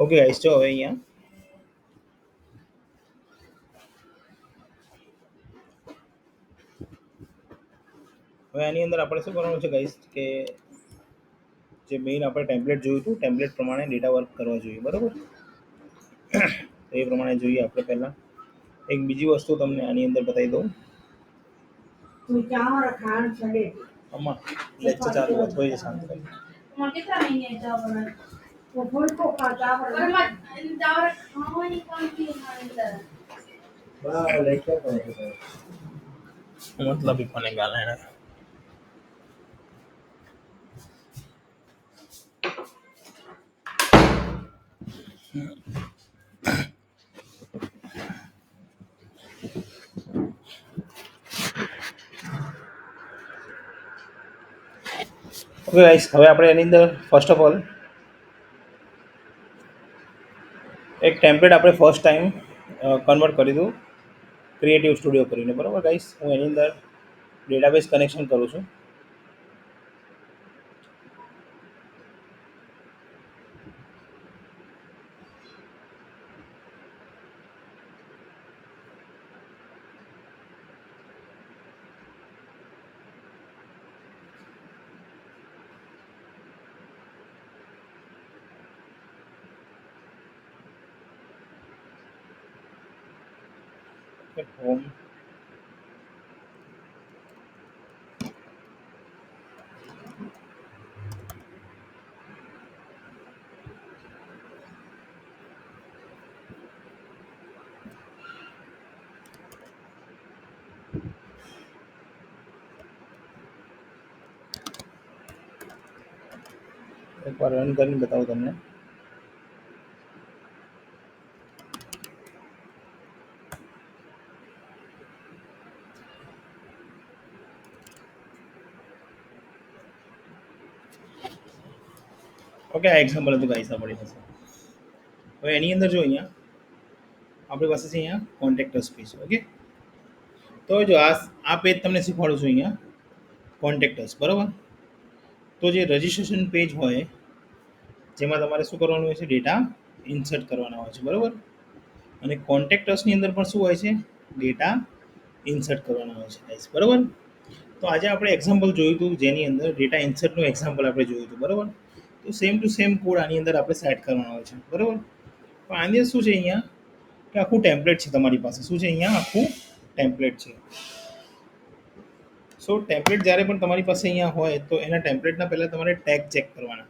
Okay guys, જો હવે આની અંદર આપણે શું કરવાનું છે ગાઈસ, કે જે મેઇન આપણે ટેમ્પલેટ જોયું હતું ટેમ્પલેટ પ્રમાણે ડેટા વર્ક કરવા જોઈએ, બરાબર. તો એ પ્રમાણે જોઈએ આપણે પહેલાં. એક બીજી વસ્તુ તમને આની અંદર બતાવી દઉં. આમાં લેક્ચર ચાલુ હોય તો એ શાંત કરી. मतलब ही कोने गाला है. ઓકે ગાઈસ, હવે આપણે એની અંદર ફર્સ્ટ ઓફ ઓલ એક ટેમ્પલેટ આપણે ફર્સ્ટ ટાઈમ કન્વર્ટ કરી દઉં ક્રિએટિવ સ્ટુડિયો કરીને, બરાબર ગાઈસ. હું એની અંદર ડેટાબેઝ કનેક્શન કરું છું. હોમ એકવાર રન કરીને બતાવું તમને. ઓકે, આ એક્ઝામ્પલ હતું ગાઈસ આપણી પાસે. હવે એની અંદર જો અહીંયા આપણી પાસે છે અહીંયા કોન્ટેક્ટર્સ પેજ. ઓકે, તો જો આ પેજ તમને શીખવાડું છું અહીંયા કોન્ટેક્ટર્સ, બરાબર. તો જે રજિસ્ટ્રેશન પેજ હોય જેમાં તમારે શું કરવાનું હોય છે, ડેટા ઇન્સર્ટ કરવાના હોય છે, બરાબર. અને કોન્ટેક્ટર્સની અંદર પણ શું હોય છે, ડેટા ઇન્સર્ટ કરવાના હોય છે ગાઈસ, બરાબર. તો આજે આપણે એક્ઝામ્પલ જોયું હતું જેની અંદર ડેટા ઇન્સર્ટનું એક્ઝામ્પલ આપણે જોયું હતું, બરાબર. તો સેમ ટુ સેમ કોડ આની અંદર આપણે સેટ કરવાનો હોય છે, બરાબર. પણ આની અંદર શું છે અહીંયા, કે આખું ટેમ્પલેટ છે તમારી પાસે. શું છે અહીંયા, આખું ટેમ્પલેટ છે. સો ટેમ્પલેટ જ્યારે પણ તમારી પાસે અહીંયા હોય તો એના ટેમ્પલેટના પહેલાં તમારે ટેગ ચેક કરવાના.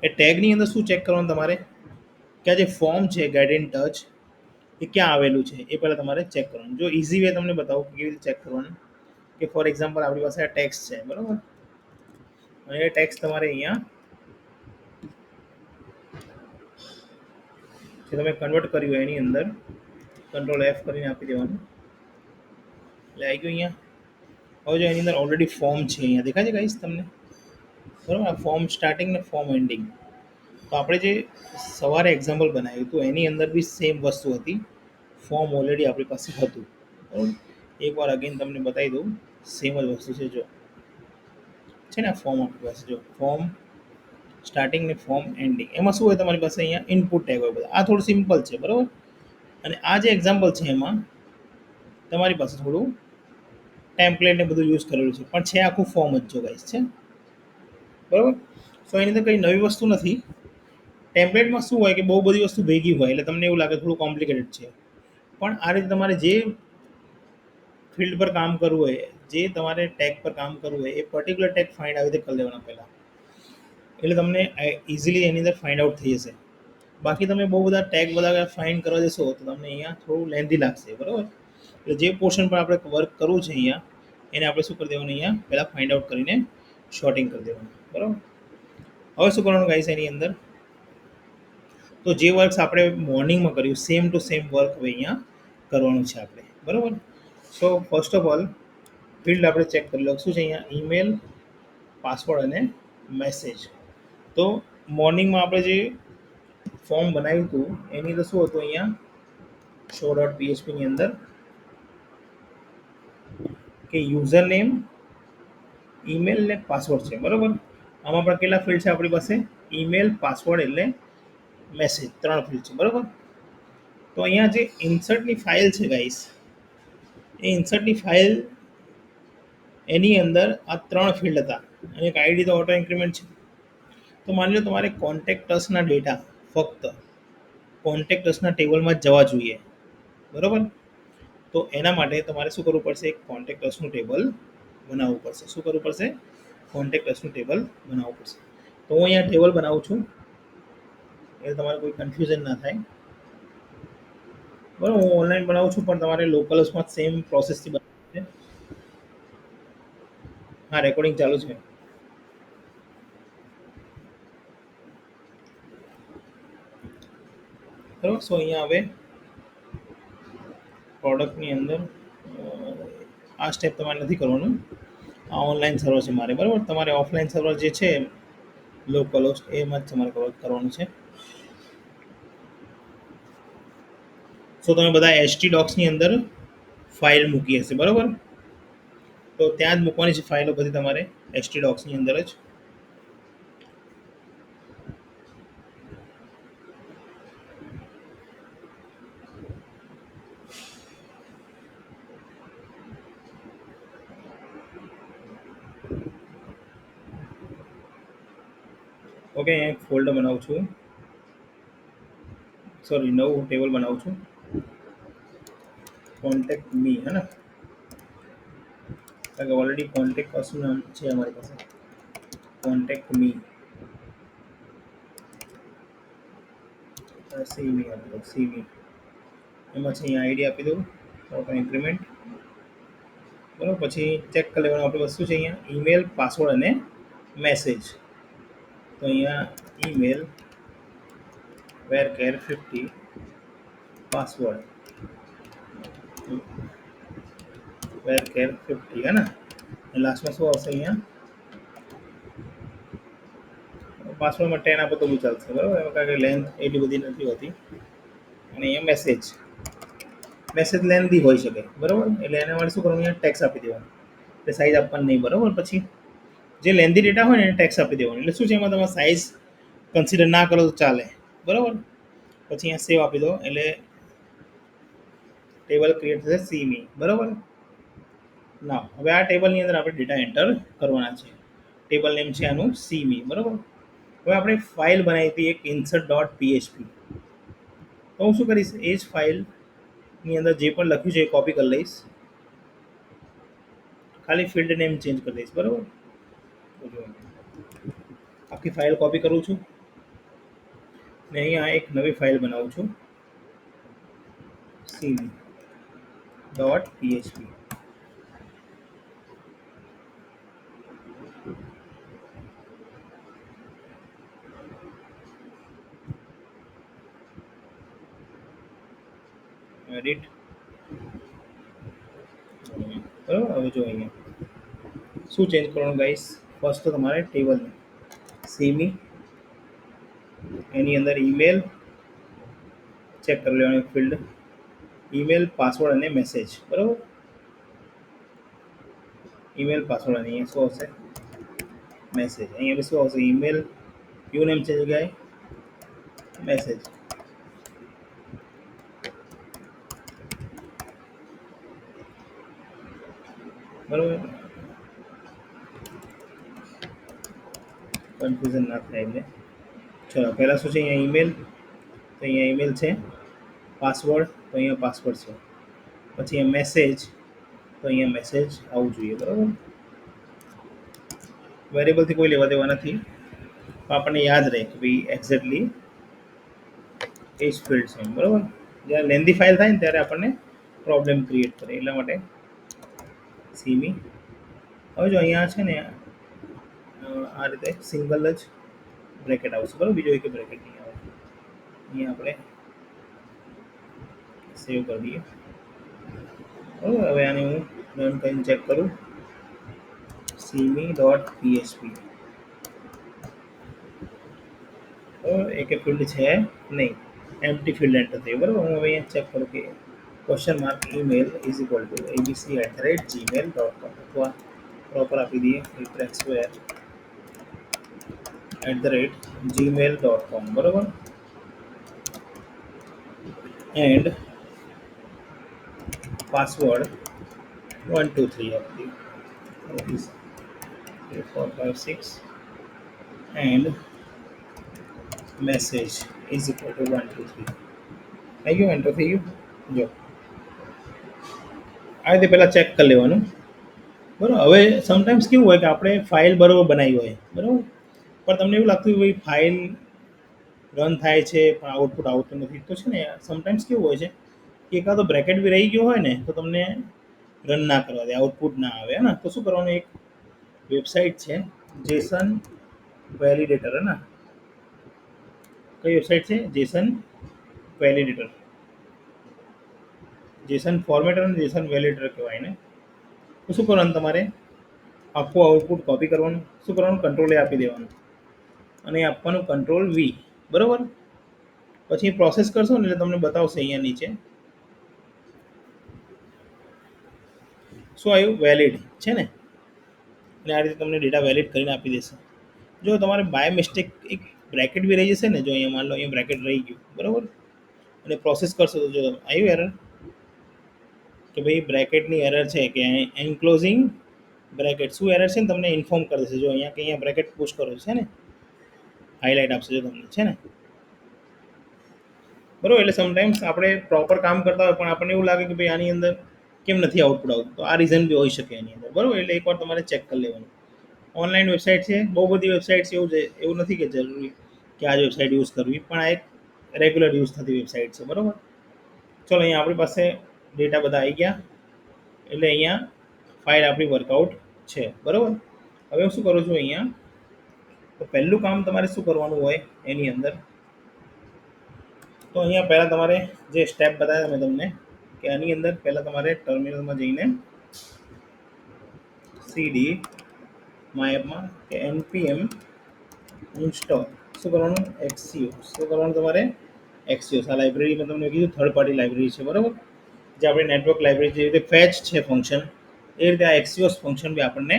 એ ટેગની અંદર શું ચેક કરવાનું તમારે, કે આ જે ફોર્મ છે ગાઈડ એન્ડ ટચ એ ક્યાં આવેલું છે એ પહેલાં તમારે ચેક કરવાનું. જો ઇઝી વે તમને બતાવું કે કેવી રીતે ચેક કરવાનું, કે ફોર એક્ઝામ્પલ આપણી પાસે આ ટેક્સ છે, બરાબર. અને એ ટેક્સ તમારે અહીંયા જે તમે કન્વર્ટ કર્યું હોય એની અંદર કંટ્રોલ F કરીને આપી દેવાનું, એટલે આવી ગયું અહીંયા. હવે જો એની અંદર ઓલરેડી ફોર્મ છે, અહીંયા દેખાય છે ગાઈસ તમને, બરાબર. આ ફોર્મ સ્ટાર્ટિંગ ને ફોર્મ એન્ડિંગ. તો આપણે જે સવારે એક્ઝામ્પલ બનાવ્યું હતું એની અંદર બી સેમ વસ્તુ હતી, ફોર્મ ઓલરેડી આપણી પાસે હતું, બરાબર. એકવાર અગેન તમને બતાવી દઉં, સેમ જ વસ્તુ છે. જો છે ને ફોર્મ આપણી પાસે, જો ફોર્મ સ્ટાર્ટિંગ ને ફોર્મ એન્ડિંગ. એમાં શું હોય તમારી પાસે અહીંયા ઇનપુટ ટેગ હોય બધા. આ થોડું સિમ્પલ છે, બરાબર. અને આ જે એક્ઝામ્પલ છે એમાં તમારી પાસે થોડું ટેમ્પલેટ ને બધું યુઝ કરેલું છે, પણ છે આખું ફોર્મ જ જો ગાઈસ છે, બરાબર. સો એની અંદર કંઈ નવી વસ્તુ નથી. ટેમ્પલેટમાં શું હોય કે બહુ બધી વસ્તુ ભેગી હોય એટલે તમને એવું લાગે થોડું કોમ્પ્લિકેટેડ છે, પણ આ રીતે તમારે જે ફિલ્ડ પર કામ કરવું હોય, જે તમારે ટેગ પર કામ કરવું હોય, એ પર્ટિક્યુલર ટેગ ફાઇન્ડ આવી રીતે કરી લેવાના પહેલાં, એટલે તમને ઇઝીલી એની અંદર ફાઇન્ડ આઉટ થઈ જશે. બાકી તમે બહુ બધા ટેગ બધા ફાઇન્ડ કરવા જશો તો તમને અહીંયા થોડું લેન્ધી લાગશે, બરાબર. એટલે જે પોર્શન પર આપણે વર્ક કરવું છે અહીંયા એને આપણે શું કરી દેવાનું, અહીંયા પહેલાં ફાઇન્ડ આઉટ કરીને શોર્ટિંગ કરી દેવાનું, બરાબર. હવે શું કરવાનું ગાઈસ એની અંદર, તો જે વર્ક આપણે મોર્નિંગમાં કર્યું સેમ ટુ સેમ વર્ક હવે અહીંયા કરવાનું છે આપણે, બરાબર. So first of all field આપણે ચેક કરી લો શું છે અહીંયા, ઈમેલ, પાસવર્ડ અને મેસેજ. તો મોર્નિંગમાં આપણે જે ફોર્મ બનાવ્યું હતું એની અંદર શું હતું, અહીંયા શો ડોટ PHP ની અંદર કે યુઝર નેમ, ઈમેલ ને પાસવર્ડ છે, બરાબર. આમાં પણ કેટલા ફિલ્ડ છે આપણી પાસે? ઈમેલ, પાસવર્ડ એટલે મેસેજ, 3 ફિલ્ડ છે, બરાબર. તો અહીંયા જે ઇન્સર્ટની ફાઇલ છે ગાઈસ, એ ઇન્સર્ટની ફાઇલ એની અંદર આ 3 ફિલ્ડ હતા અને એક આઈડી તો ઓટો ઇન્ક્રીમેન્ટ છે. તો માની લો તમારે કોન્ટેક્ટર્સના ડેટા ફક્ત કોન્ટેક્ટર્સના ટેબલમાં જ જવા જોઈએ, બરાબર. તો એના માટે તમારે શું કરવું પડશે? એક કોન્ટેક્ટર્સનું ટેબલ બનાવવું પડશે. શું કરવું પડશે? કોન્ટેક્ટર્સનું ટેબલ બનાવવું પડશે. તો હું અહીંયા ટેબલ બનાવું છું એટલે તમારે કોઈ કન્ફ્યુઝન ના થાય, બરાબર. હું ઓનલાઈન બનાવું છું પણ તમારે લોકલ્સમાં સેમ પ્રોસેસથી બનાવવું છે. હા, રેકોર્ડિંગ ચાલુ છે. બરાબર. સો અહીંયા હવે પ્રોડક્ટની અંદર આ સ્ટેપ તમારે નથી કરવાનું. આ ઓનલાઈન સર્વર છે મારે, બરાબર. તમારે ઓફલાઈન સર્વર જે છે લોકલ હોસ્ટ, એમાં જ તમારે કરવાનું છે. સો તમે બધા એચટી ડોક્સની અંદર ફાઇલ મૂકી હશે, બરાબર. તો ત્યાં જ મૂકવાની છે ફાઇલો બધી તમારે એચટી ડોક્સની અંદર જ. ઓકે, અહીંયા એક ફોલ્ડર બનાવું છું, સોરી, નવું ટેબલ બનાવું છું. કોન્ટેક્ટ મી, હે ને? કારણ કે ઓલરેડી કોન્ટેક્ટ પર્સન નામ છે અમારી પાસે. કોન્ટેક્ટ મી, સીમી આપી દો, સીમી. એમાં છે અહીંયા આઈડી આપી દઉં, ઓટો ઇન્ક્રીમેન્ટ, બરાબર. પછી ચેક કરી લેવાનું આપણી વસ્તુ છે અહીંયા ઈમેલ, પાસવર્ડ અને મેસેજ. તો અહીંયા ઈમેલ વેર કેર 50, પાસવર્ડ વેર કેર 50, હે ને? લાસ્ટમાં શું આવશે? અહીંયા પાસવર્ડમાં 10 આપો તો બી ચાલશે, બરાબર. એમાં કારણ કે લેન્થ એટલી બધી નથી હોતી. અને અહીંયા મેસેજ, મેસેજ લેન્થી હોઈ શકે, બરાબર. એટલે એના માટે શું કરવાનું? અહીંયા ટેક્સ આપી દેવાનું, એટલે સાઇઝ આપવાની નહીં, બરાબર. પછી જે લેન્થી ડેટા હોય ને એને ટેક્સ આપી દેવાનું. એટલે શું છે, એમાં તમે સાઇઝ કન્સિડર ના કરો તો ચાલે, બરાબર. પછી અહીંયા સેવ આપી દો એટલે ટેબલ ક્રિએટ થશે સીમી, બરાબર. ના, હવે આ ટેબલની અંદર આપણે ડેટા એન્ટર કરવાના છે. ટેબલ નેમ છે આનું સીમી, બરાબર. હવે આપણે ફાઇલ બનાવી હતી એક ઇન્સર્ટ ડોટ પીએચપી. તો હું શું કરીશ? એ જ ફાઇલની અંદર જે પણ લખ્યું છે એ કોપી કરી લઈશ, ખાલી ફિલ્ડ નેમ ચેન્જ કરી દઈશ, બરાબર. આખી ફાઇલ કોપી કરું છું ને અહીંયા એક નવી ફાઇલ બનાવું છું, સીમી ડોટ પીએચપી. એડિટ, બરાબર. હવે જો અહીંયા શું ચેન્જ કરવાનું ગાઈસ? ફર્સ્ટ તો તમારે ટેબલ સીમી, એની અંદર ઈમેલ ચેક કરી લેવાનું ફિલ્ડ, ઈમેલ, પાસવર્ડ અને મેસેજ, બરાબર. ઈમેલ, પાસવર્ડ અને અહીંયા શું આવશે? મેસેજ. અહીંયા બી શું આવશે? ઈમેલ, યુ નેમ છે જગ્યાએ મેસેજ, બરાબર. કન્ફ્યુઝન ના થાય એટલે. ચલો, પહેલાં શું છે? અહીંયા ઈમેલ, તો અહીંયા ઈમેલ છે. પાસવર્ડ, તો અહીંયા પાસવર્ડ છે. પછી અહીંયા મેસેજ, તો અહીંયા મેસેજ આવવું જોઈએ, બરાબર. વેરિયેબલથી કોઈ લેવા દેવા નથી, તો આપણને યાદ રહે કે ભાઈ એક્ઝેક્ટલી એ જ ફિલ્ડ છે, બરાબર. જ્યારે લેન્ધી ફાઇલ થાય ને ત્યારે આપણને પ્રોબ્લેમ ક્રિએટ કરે, એટલા માટે સીમી. હવે જો અહીંયા છે ને આ રીતે સિંગલ જ બ્રેકેટ આવશે, બરાબર. બીજો એક બ્રેકેટ નહીં આવે. અહીંયા આપણે સેવ કરી દઈએ, બરાબર. હવે આને હું રન કરીને ચેક કરું, સીમી ડોટ પીએચપી, બરાબર. એક ફિલ્ડ છે નહીં, એમ્પ્ટી ફિલ્ડ એન્ટર થયું, બરાબર. હું હવે અહીંયા ચેક કરું કે question mark email is equal two abc@gmail.com અથવા પ્રોપર આપી દઈએ retraxware@gmail.com બરોબર. એન્ડ પાસવર્ડ 1 2 3 આપી દઈએ 3 4 5 6 and message is equal two 1 2 3 થઈ ગયું, એન્ટર થઈ ગયું. જો આ રીતે પહેલાં ચેક કરી લેવાનું. બરાબર. હવે સમટાઈમ્સ કેવું હોય કે આપણે ફાઇલ બરાબર બનાવી હોય, બરાબર, પણ તમને એવું લાગતું હોય ફાઇલ રન થાય છે પણ આઉટપુટ આવતું નથી, તો છે ને સમટાઈમ્સ કેવું હોય છે કે એકાદો બ્રેકેટ બી રહી ગયો હોય ને તો તમને રન ના કરવા દે, આઉટપુટ ના આવે, હે ને. તો શું કરવાનું, એક વેબસાઇટ છે જેસન વેલિડેટર, હે ને. કઈ વેબસાઇટ છે? Jason validator. જેસન ફોર્મેટર અને જેસન વેલિડેટર કહેવાય ને. તો શું કરવાનું, તમારે આખું આઉટપુટ કોપી કરવાનું. શું કરવાનું, કંટ્રોલ એ આપી દેવાનું અને આપવાનું કંટ્રોલ વી, બરાબર. પછી પ્રોસેસ કરશો ને એટલે તમને બતાવશે અહીંયા નીચે શું આવ્યું, વેલિડ છે ને. એટલે આ રીતે તમને ડેટા વેલિડ કરીને આપી દેશે. જો તમારે બાય મિસ્ટેક એક બ્રેકેટ બી રહી જશે ને, જો અહીંયા માન લો અહીંયા બ્રેકેટ રહી ગયું, બરાબર, અને પ્રોસેસ કરશો તો જો આવ્યું એરર કે ભાઈ બ્રેકેટની એરર છે કે એન્ક્લોઝિંગ બ્રેકેટ, શું એરર છે ને તમને ઇન્ફોર્મ કરી દેશે. જો અહીંયા કે અહીંયા બ્રેકેટ પુશ કરો છે ને, હાઇલાઇટ આપશે જો તમને, છે ને. બરાબર. એટલે સમટાઈમ્સ આપણે પ્રોપર કામ કરતા હોય પણ આપણને એવું લાગે કે ભાઈ આની અંદર કેમ નથી આઉટપુટ આવતું, તો આ રીઝન બી હોઈ શકે એની અંદર, બરાબર. એટલે એકવાર તમારે ચેક કરી લેવાનું. ઓનલાઈન વેબસાઇટ છે, બહુ બધી વેબસાઇટ છે, એવું છે, એવું નથી કે જરૂરી કે આ જ વેબસાઇટ યુઝ કરવી, પણ આ એક રેગ્યુલર યુઝ થતી વેબસાઇટ છે, બરાબર. ચલો અહીંયા આપણી પાસે ડેટા બધા આવી ગયા, એટલે અહીંયા ફાઇલ આપણી વર્કઆઉટ છે, બરાબર. હવે હું શું કરું છું અહીંયા, તો પહેલું કામ તમારે શું કરવાનું હોય એની અંદર, તો અહીંયા પહેલાં તમારે જે સ્ટેપ બતાવ્યા મેં તમને કે આની અંદર પહેલાં તમારે ટર્મિનલમાં જઈને સીડી માય કે npm ઇન્સ્ટોલ શું કરવાનું, એક્સીઓ શું કરવાનું તમારે, એક્સીઓસ. આ લાઇબ્રેરી મેં તમને કીધું થર્ડ પાર્ટી લાઇબ્રેરી છે, બરાબર, જે આપણે નેટવર્ક લાઇબ્રેરી જે રીતે ફેચ છે ફંક્શન, એ રીતે આ એક્સીઓસ ફંક્શન બી આપણને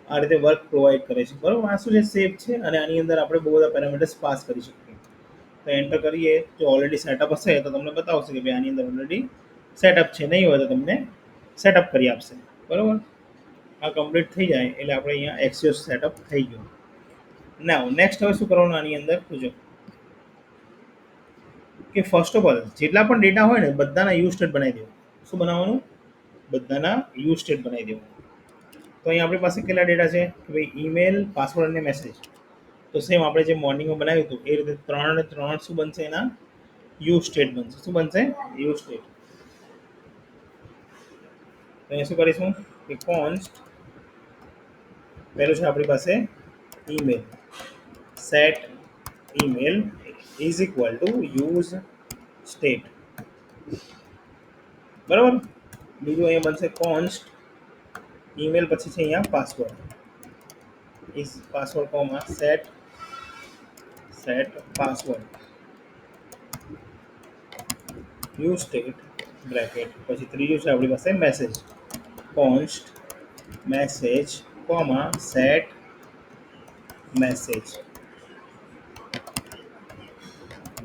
આ રીતે વર્ક પ્રોવાઈડ કરે છે, બરાબર. આ શું છે, સેફ છે, અને આની અંદર આપણે બહુ બધા પેરામીટર્સ પાસ કરી શકીએ. તો એન્ટર કરીએ, જો ઓલરેડી સેટઅપ હશે તો તમને બતાવશે કે ભાઈ આની અંદર ઓલરેડી સેટઅપ છે, નહીં હોય તો તમને સેટઅપ કરી આપશે, બરાબર. આ કમ્પ્લીટ થઈ જાય એટલે આપણે અહીંયા એક્સીઓસ સેટઅપ થઈ ગયું. ના નેક્સ્ટ હવે શું કરવાનું આની અંદર પૂછો કે ફર્સ્ટ ઓફ ઓલ જેટલા પણ ડેટા હોય ને બધાના યુ સ્ટેટ બનાવી દેવું. શું બનાવવાનું, બધાના યુ સ્ટેટ બનાવી દેવું. તો અહીંયા આપણી પાસે કેટલા ડેટા છે કે ભાઈ ઈમેલ, પાસવર્ડ અને મેસેજ. તો સેમ આપણે જે મોર્નિંગમાં બનાવ્યું હતું એ રીતે 3 અને 3 શું બનશે, એના યુ સ્ટેટ બનશે. શું બનશે, યુ સ્ટેટ. તો અહીંયા શું કરીશું કે કોન્સ્ટ પહેલું છે આપણી પાસે email, set email is equal to use state, બરાબર. બીજું અહીંયા બનશે કોન્સ્ટ ઈમેલ, પછી છે અહીંયા password is password comma set password use state bracket, પછી ત્રીજું છે આપણી પાસે message, const message comma set message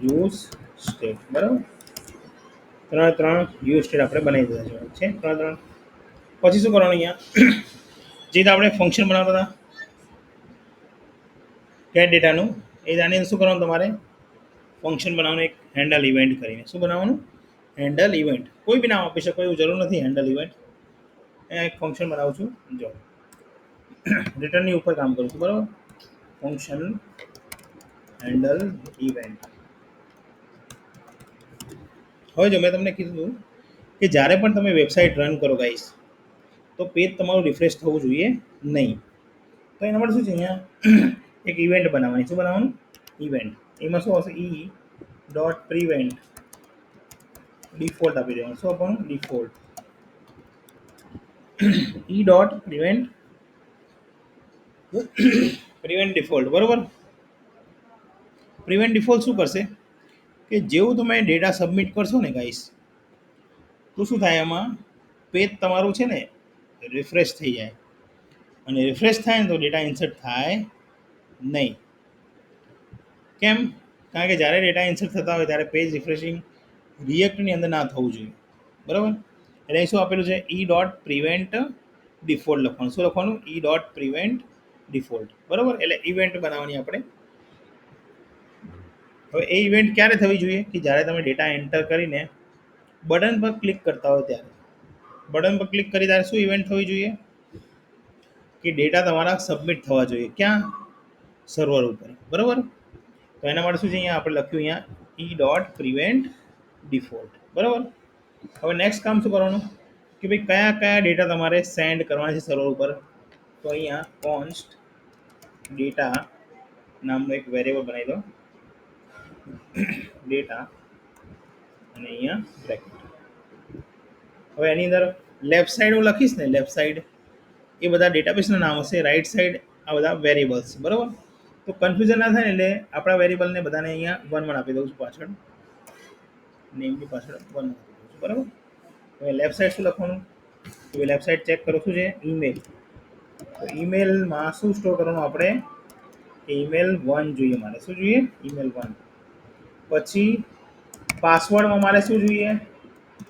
use state, બરાબર. 3 યુઝ સ્ટેટ આપણે બનાવી દીધા છે 3. પછી શું કરવાનું, અહીંયા જે આપણે ફંક્શન બનાવતા હતા ગેટ ડેટાનું, એ આની અંદર શું કરવાનું, તમારે ફંક્શન બનાવવાનું એક હેન્ડલ ઇવેન્ટ કરીને. શું બનાવવાનું, હેન્ડલ ઇવેન્ટ. કોઈ બી નામ આપી શકો, એવું જરૂર નથી હેન્ડલ ઇવેન્ટ. અહીંયા એક ફંક્શન બનાવું છું, જો રિટર્નની ઉપર કામ કરું છું, બરાબર. Function handle event. હવે જો મેં તમને કીધું કે જ્યારે પણ તમે વેબસાઇટ રન કરો ગાઈસ, તો પેજ તમારું રિફ્રેશ થવું જોઈએ નહીં. તો એના માટે શું છે, અહીંયા એક ઇવેન્ટ બનાવવાની. શું બનાવવાનું, ઇવેન્ટ. એમાં શું આવશે, e.prevent ડિફોલ્ટ આપી દેવાનું. શું આપવાનું, ડિફોલ્ટ. e.prevent ડિફોલ્ટ, બરાબર. પ્રિવેન્ટ ડિફોલ્ટ શું કરશે કે જેવું તમે ડેટા સબમિટ કરશો ને ગાઈસ, તો શું થાય એમાં, પેજ તમારું છે ને રિફ્રેશ થઈ જાય, અને રિફ્રેશ થાય ને તો ડેટા ઇન્સર્ટ થાય નહીં. કેમ? કારણ કે જ્યારે ડેટા ઇન્સર્ટ થતા હોય ત્યારે પેજ રિફ્રેશિંગ રિએક્ટની અંદર ના થવું જોઈએ, બરાબર. એટલે અહીં શું આપેલું છે, ઈ ડોટ પ્રિવેન્ટ ડિફોલ્ટ લખવાનું. શું લખવાનું? ઈ ડોટ પ્રિવેન્ટ ડિફોલ્ટ, બરાબર. એટલે ઇવેન્ટ બનાવવાની આપણે. હવે એ ઇવેન્ટ ક્યારે થવી જોઈએ? કે જ્યારે તમે ડેટા એન્ટર કરીને બટન પર ક્લિક કરતા હોય ત્યારે. બટન પર ક્લિક કરી ત્યારે શું ઇવેન્ટ થવી જોઈએ? કે ડેટા તમારા સબમિટ થવા જોઈએ. ક્યાં? સર્વર ઉપર, બરાબર. તો એના માટે શું છે, અહીંયા આપણે લખ્યું અહીંયા ઈ ડોટ પ્રિવેન્ટ ડિફોલ્ટ, બરાબર. હવે નેક્સ્ટ કામ શું કરવાનું, કે ભાઈ કયા કયા ડેટા તમારે સેન્ડ કરવાના છે સર્વર ઉપર. તો અહીંયા કોન્સ્ટ ડેટા નામનું એક વેરિયેબલ બનાવી દો, ડેટા, અને અહીંયા બ્રેકેટ. હવે એની અંદર લેફ્ટ સાઈડ હું લખીશ ને, લેફ્ટ સાઈડ એ બધા ડેટાબેસના નામ હશે, રાઈટ સાઈડ આ બધા વેરિયેબલ્સ, બરાબર. તો કન્ફ્યુઝન ના થાય ને એટલે આપણા વેરિયેબલને બધાને અહીંયા 1 1 આપી દઉં છું પાછળ, નેમની પાછળ 1 આપી દઉં છું, બરાબર. હવે લેફ્ટ સાઈડ શું લખવાનું? તો લેફ્ટ સાઈડ ચેક કરો શું છે, ઈમેલ. તો ઈમેલમાં શું સ્ટોર કરવાનું આપણે? ઈમેલ 1 જોઈએ મારે. શું જોઈએ? ઈમેલ 1. પછી પાસવર્ડમાં મારે શું જોઈએ?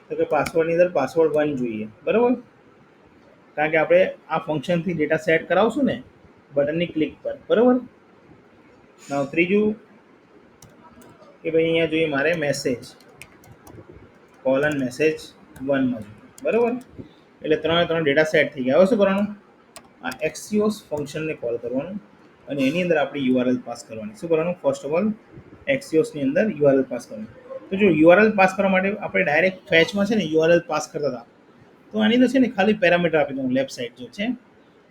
તો કે પાસવર્ડની અંદર પાસવર્ડ 1 જોઈએ, બરાબર. કારણ કે આપણે આ ફંક્શનથી ડેટા સેટ કરાવશું ને બટનની ક્લિક પર, બરાબર. ત્રીજું કે ભાઈ અહીંયા જોઈએ મારે મેસેજ, કોલન મેસેજ 1 માં જોઈએ, બરાબર. એટલે 3 ડેટા સેટ થઈ ગયા. હવે શું કરવાનું? આ એક્સિયોસ ફંક્શનને કોલ કરવાનું, અને એની અંદર આપણે યુઆરએલ પાસ કરવાની. શું કરવાનું? ફર્સ્ટ ઓફ ઓલ એક્સિયોસની અંદર યુઆરએલ પાસ કરવાનું. તો જો યુઆરએલ પાસ કરવા માટે આપણે ડાયરેક્ટ ફેચમાં છે ને યુઆરએલ પાસ કરતા હતા, તો આની અંદર છે ને ખાલી પેરામીટર આપી દઉં. લેફ્ટ સાઈડ જે છે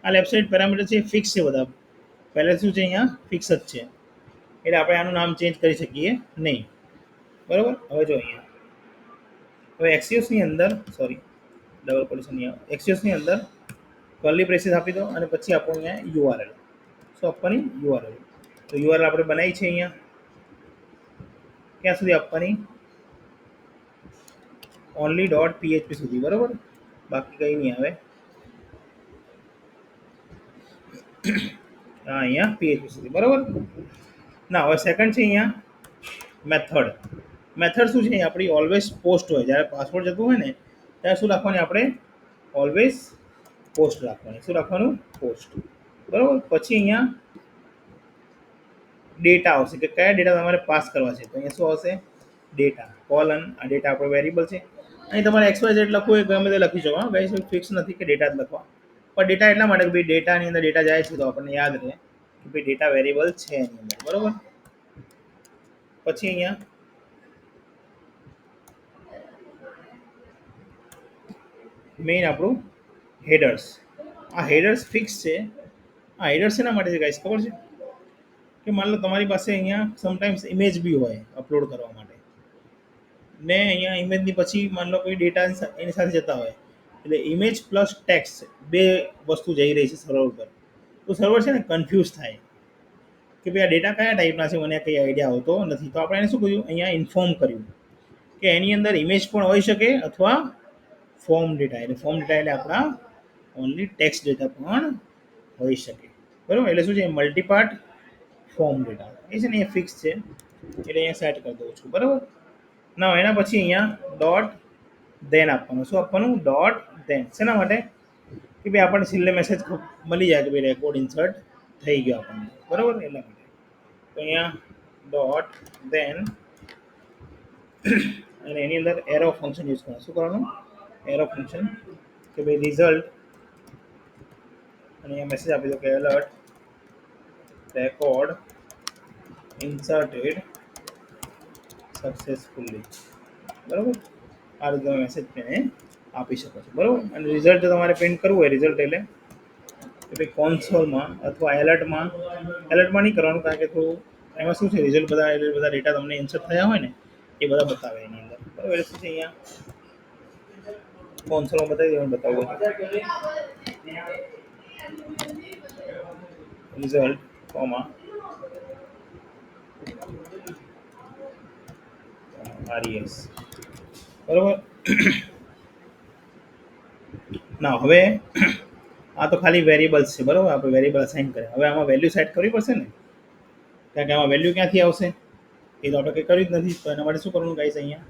આ લેફ્ટ સાઈડ પેરામીટર છે ફિક્સ છે બધા. પહેલે શું છે, અહીંયા ફિક્સ જ છે, એટલે આપણે આનું નામ ચેન્જ કરી શકીએ નહીં, બરાબર. હવે જો અહીંયા હવે એક્સિયોસની અંદર, સોરી ડબલ કોટેશન નહીં આવે, એક્સિયોસની અંદર કર્લી બ્રેસીસ આપી દો, અને પછી આપો અહીંયા યુઆરએલ. શું આપવાની? યુઆરએલ. તો યુઆરએલ આપણે બનાવી છે અહીંયા ક્યાં સુધી આપવાની? ઓનલી ડોટ પીએચપી સુધી, બરાબર. બાકી કંઈ નહીં આવે. હા, અહીંયા પીએચપી સુધી, બરાબર. ના, હવે સેકન્ડ છે અહીંયા મેથડ. મેથડ શું છે? આપણી ઓલવેઝ પોસ્ટ હોય. જ્યારે પાસવર્ડ જતું હોય ને ત્યારે શું રાખવાની આપણે? ઓલવેઝ પોસ્ટ રાખવાની. શું રાખવાનું? પોસ્ટ, બરાબર. પછી અહીંયા ડેટા આવશે, કે કયા ડેટા તમારે પાસ કરવા છે. તો અહીંયા શું આવશે? Data, colon. આ ડેટા આપણો વેરિયેબલ છે. અહીં તમારે XYZ લખવું એ ગમે તે લખી શકો. હા ગાઈસ, ફિક્સ નથી કે ડેટા જ લખવા, પણ ડેટા એટલા માટે કે ભાઈ ડેટાની અંદર ડેટા જાય છે તો આપણને યાદ રહે કે ભાઈ ડેટા વેરિયેબલ છે એની અંદર, બરાબર. પછી અહીંયા મેઇન આપણું હેડર્સ. આ હેડર્સ ફિક્સ છે. આ હેડર્સ શેના માટે છે ગાઈસ ખબર છે? કે માન લો તમારી પાસે અહીંયા સમટાઈમ્સ ઇમેજ બી હોય અપલોડ કરવા માટે, ને અહીંયા ઇમેજની પછી માન લો કોઈ ડેટા એની સાથે જતા હોય, એટલે ઇમેજ પ્લસ ટેક્સ્ટ બે વસ્તુ જઈ રહી છે સર્વર ઉપર. તો સર્વર છે ને કન્ફ્યુઝ થાય કે ભાઈ આ ડેટા કયા ટાઈપના છે, મને કંઈ આઈડિયા આવતો નથી. તો આપણે એને શું કર્યું? અહીંયા ઇન્ફોર્મ કર્યું કે એની અંદર ઇમેજ પણ હોઈ શકે અથવા ફોર્મ ડેટા. એટલે ફોર્મ ડેટા એટલે આપણા ઓનલી ટેક્સ્ટ ડેટા પણ હોઈ શકે, બરાબર. એટલે શું છે? મલ્ટીપાર્ટ ફોર્મ ડેટા એ છે ને એ ફિક્સ છે, એટલે અહીંયા સેટ કરી દઉં છું, બરાબર. ના, એના પછી અહીંયા ડોટ ધેન આપવાનું. શું આપવાનું? Dot then. શેના માટે? કે ભાઈ આપણને છેલ્લે મેસેજ મળી જાય કે ભાઈ રેકોર્ડ ઇન્સર્ટ થઈ ગયો આપણને, બરાબર. એટલા માટે તો અહીંયા ડોટ ધેન, અને એની અંદર એરો ફંક્શન યુઝ કરવાનું. શું કરવાનું? એરો ફંક્શન, કે ભાઈ રિઝલ્ટ, અને અહીંયા મેસેજ આપી દો કે એલર્ટ રેકોર્ડ ઇન્સર્ટેડ સક્સેસફુલી, બરાબર. આ રીતે તમે મેસેજ તેને આપી શકો છો, બરાબર. અને રિઝલ્ટ તમારે પ્રિન્ટ કરવું હોય, રિઝલ્ટ એટલે કે ભાઈ કોન્સોલમાં અથવા એલર્ટમાં. એલર્ટમાં નહીં કરવાનું, કારણ કે થોડું એમાં શું છે, રિઝલ્ટ બધા એટલે બધા ડેટા તમને ઇન્સર્ટ થયા હોય ને એ બધા બતાવે એની અંદર, બરાબર. એટલે શું છે, અહીંયા કોન્સોલમાં બતાવી દેવાનું, બતાવવું રિઝલ્ટ કોમા RES, બરાબર. ના હવે આ તો ખાલી વેરિયેબલ્સ છે, બરાબર? આપણે વેરિયેબલ અસાઇન કરે. હવે આમાં વેલ્યુ સેટ કરવી પડશે ને, કારણ કે આમાં વેલ્યુ ક્યાંથી આવશે? એ તો આપણે કંઈ કર્યું જ નથી. તો એના માટે શું કરવાનું ગાઈસ? અહીંયા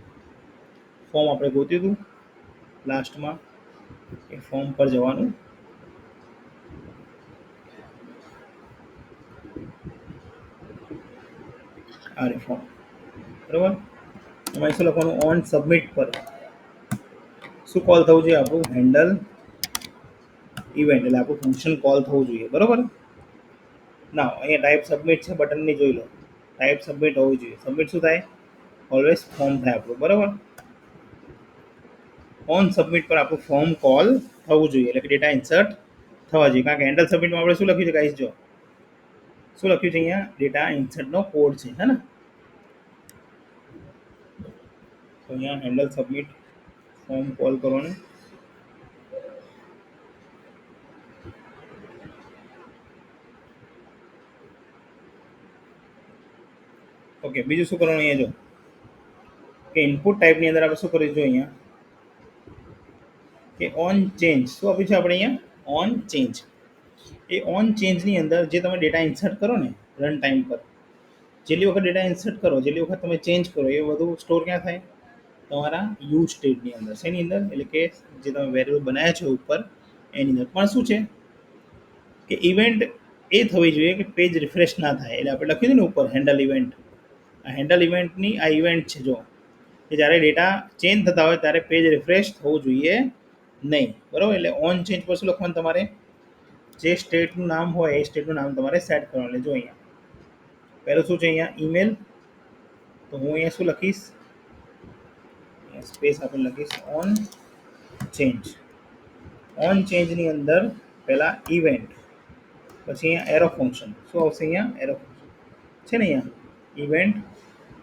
ફોર્મ આપણે ગોત્યું હતું લાસ્ટમાં, એ ફોર્મ પર જવાનું. આ ફોર્મ, બરાબર? એમાં શું લખવાનું? ઓન સબમિટ પર શું કોલ થવું જોઈએ? આપણું હેન્ડલ ઇવેન્ટ, એટલે આપણું ફંક્શન કોલ થવું જોઈએ, બરાબર? ના, અહીંયા ટાઈપ સબમિટ છે, બટનની જોઈ લો. ટાઈપ સબમિટ હોવું જોઈએ. સબમિટ શું થાય? ઓલવેઝ ફોર્મ થાય આપણું, બરાબર? ઓન સબમિટ પર આપણું ફોર્મ કોલ થવું જોઈએ, એટલે કે ડેટા ઇન્સર્ટ થવા જોઈએ. કારણ કે હેન્ડલ સબમિટમાં આપણે શું લખ્યું છે ગાઈસ? જો શું લખ્યું છે અહીંયા? ડેટા ઇન્સર્ટનો કોડ છે, હે ને? તો અહીંયા હેન્ડલ સબમિટ ફોર્મ કોલ કરવાનું. ઓકે, બીજું શું કરવાનું? અહીંયા જો કે ઇનપુટ ટાઈપની અંદર આપણે શું કરીશું? અહીંયા કે ઓન ચેન્જ શું આપ્યું છે આપણે અહીંયા? On change. એ ઓન ચેન્જની અંદર જે તમે ડેટા ઇન્સર્ટ કરો ને રન ટાઈમ પર, જેટલી વખત ડેટા ઇન્સર્ટ કરો, જેટલી વખત તમે ચેન્જ કરો, એ બધું સ્ટોર ક્યાં થાય? તમારા યુઝ સ્ટેટની અંદર. શેની અંદર? એટલે કે જે તમે વેરિયેબલ બનાવ્યા છે ઉપર, એની અંદર. પણ શું છે કે ઇવેન્ટ એ થવી જોઈએ કે પેજ રિફ્રેશ ના થાય. એટલે આપણે લખ્યું છે ને ઉપર હેન્ડલ ઇવેન્ટ. આ હેન્ડલ ઇવેન્ટની આ ઇવેન્ટ છે, જો કે જ્યારે ડેટા ચેન્જ થતા હોય ત્યારે પેજ રિફ્રેશ થવું જોઈએ નહીં, બરાબર? એટલે ઓન ચેન્જ પર શું લખવાનું? તમારે જે સ્ટેટનું નામ હોય એ સ્ટેટનું નામ તમારે સેટ કરવાનું. એટલે જો અહીંયા પહેલું શું છે? અહીંયા ઈમેલ. તો હું અહીંયા શું લખીશ? સ્પેસ આપણે લખીશ ઓન ચેન્જ. ઓન ચેન્જની અંદર પહેલાં ઇવેન્ટ, પછી અહીંયા એરો ફંક્શન. શું આવશે અહીંયા? એરો ફંક્શન છે ને અહીંયા ઇવેન્ટ,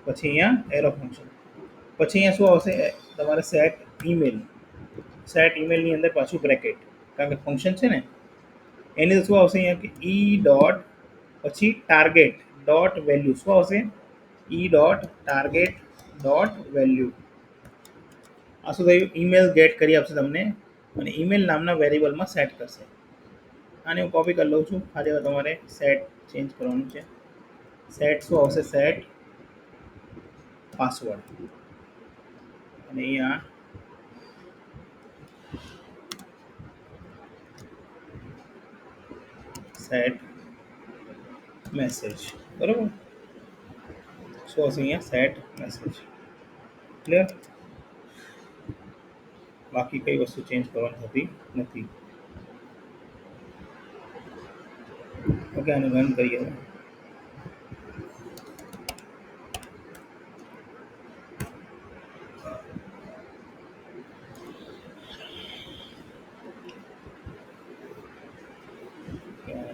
પછી અહીંયા એરો ફંક્શન, પછી અહીંયા શું આવશે? તમારે સેટ ઈમેલ. સેટ ઈમેલની અંદર પાછું બ્રેકેટ, કારણ કે ફંક્શન છે ને એની અંદર શું આવશે? અહીંયા કે ઈ ડોટ પછી ટાર્ગેટ ડોટ વેલ્યુ. શું આવશે? ઈ ડોટ ટાર્ગેટ ડોટ વેલ્યુ. આ શું થયું? ઈમેલ ગેટ કરી આપશે તમને અને ઈમેલ નામના વેરિયેબલમાં સેટ કરશે. આને હું કોપી કરી લઉં છું. ખાલી હવે તમારે સેટ ચેન્જ કરવાનું છે. સેટ શું આવશે? Set password. અને અહીંયા સેટ મેસેજ, બરાબર? શું આવશે અહીંયા? Set message. ક્લિયર? બાકી કઈ વસ્તુ ચેન્જ કરવાની હોતી નથી. ઓકે, આને રન કરીએ.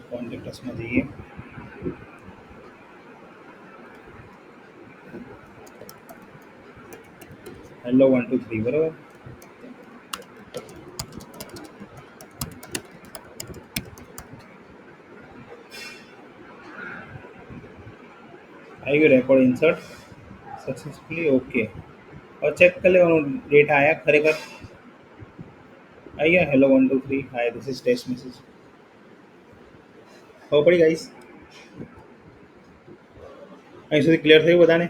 કોન્ટેક્ટસમાં જઈએ. હેલો 1 2 3, બરાબર? આવી ગયો રેકોર્ડ ઇન્સર્ટ સક્સેસફુલી. ઓકે, હવે ચેક કરી લેવાનું ડેટા આયા ખરેખર. આવી ગયા hello 1 2 3, hi this is test message. ખબર પડી ગાઈસ? અહીં સુધી ક્લિયર થયું બધાને?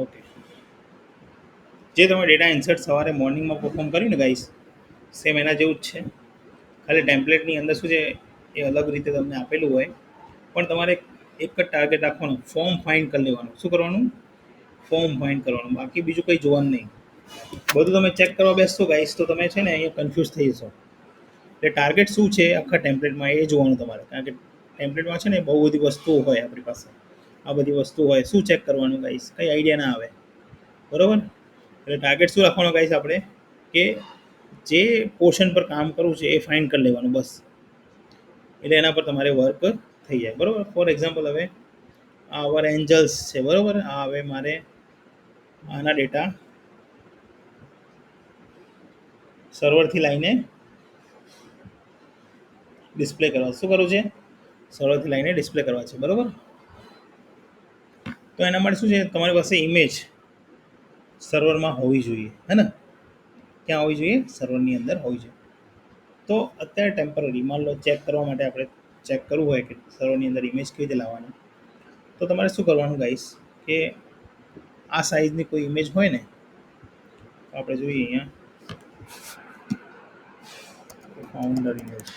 ઓકે, જે તમે ડેટા ઇન્સર્ટ સવારે મોર્નિંગમાં પરફોર્મ કર્યું ને ગાઈસ, સેમ એના જેવું જ છે. ખાલી ટેમ્પલેટની અંદર શું છે એ અલગ રીતે તમને આપેલું હોય, પણ તમારે એક જ ટાર્ગેટ રાખવાનું, ફોર્મ ફાઇન્ડ કરી લેવાનું. શું કરવાનું? ફોર્મ ફાઇન્ડ કરવાનું. બાકી બીજું કંઈ જોવાનું નહીં. બધું તમે ચેક કરવા બેસશો ગાઈસ તો તમે છે ને અહીંયા કન્ફ્યુઝ થઈ જશો. એટલે ટાર્ગેટ શું છે આખા ટેમ્પલેટમાં એ જોવાનું તમારે. કારણ કે ટેમ્પલેટમાં છે ને બહુ બધી વસ્તુઓ હોય આપણી પાસે. આ બધી વસ્તુ હોય, શું ચેક કરવાનું ગાઈસ? કંઈ આઈડિયા ના આવે, બરાબર? એટલે ટાર્ગેટ શું રાખવાનું ગાઈસ આપણે? કે જે પોર્શન પર કામ કરવું છે એ ફાઇન્ડ કરી લેવાનું, બસ. એટલે એના પર તમારે વર્ક થઈ જાય, બરાબર? ફોર એક્ઝામ્પલ હવે આ અવર એન્જલ્સ છે, બરાબર? આ હવે મારે આના ડેટા સર્વરથી લઈને ડિસ્પ્લે કરવા. શું કરવું છે? સર્વરથી લઈને ડિસ્પ્લે કરવા છે, બરાબર? તો એના માટે શું છે, તમારી પાસે ઇમેજ સર્વરમાં હોવી જોઈએ, હે ને? ક્યાં હોવી જોઈએ? સર્વરની અંદર હોવી જોઈએ. તો અત્યારે ટેમ્પરરી માન લો ચેક કરવા માટે આપણે ચેક કરવું હોય કે સર્વરની અંદર ઇમેજ કેવી રીતે લાવવાની, તો તમારે શું કરવાનું ગાઈસ કે આ સાઈઝની કોઈ ઇમેજ હોય ને, તો આપણે જોઈએ અહીંયા ફાઉન્ડર ઇમેજ.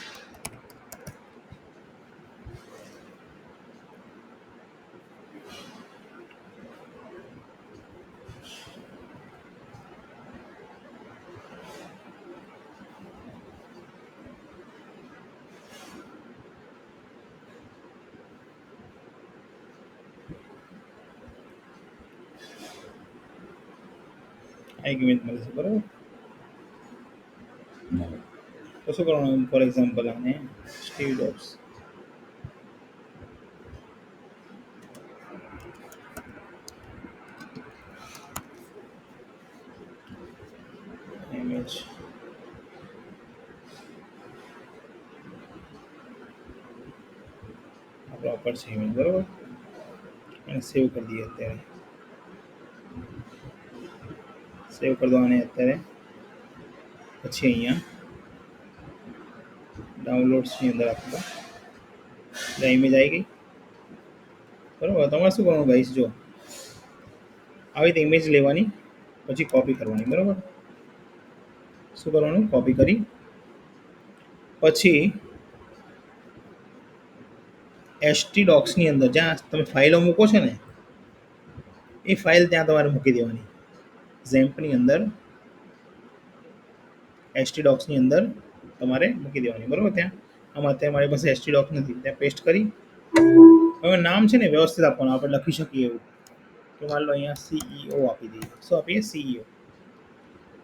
આ એક ઇમેજ મળે છે, બરાબર? તો શું કરવાનું, ફોર એક્ઝામ્પલ આને સ્ટીવ જોબ્સ ઇમેજ, આ પ્રોપર છે ઇમેજ, બરાબર? અને સેવ કરી દઈએ. અત્યારે સેવ કરી દો આને અત્યારે. પછી અહીંયા ડાઉનલોડ્સની અંદર આપી દો, એટલે ઇમેજ આવી ગઈ, બરાબર? તમારે શું કરવાનું ગાઈસ, જો આવી રીતે ઇમેજ લેવાની, પછી કોપી કરવાની, બરાબર? શું કરવાનું, કોપી કરી પછી એસટી ડોક્સની અંદર જ્યાં તમે ફાઇલો મૂકો છો ને, એ ફાઇલ ત્યાં તમારે મૂકી દેવાની. ઝેમ્પની અંદર એસટી ડોક્સની અંદર તમારે મૂકી દેવાની, બરાબર? ત્યાં આમાં અત્યારે મારી પાસે એસટી ડોક નથી, ત્યાં પેસ્ટ કરી હવે નામ છે ને વ્યવસ્થિત આપવાનું, આપણે લખી શકીએ એવું કે માન લો અહીંયા સીઈઓ આપી દઈએ. શું આપીએ? સીઈઓ.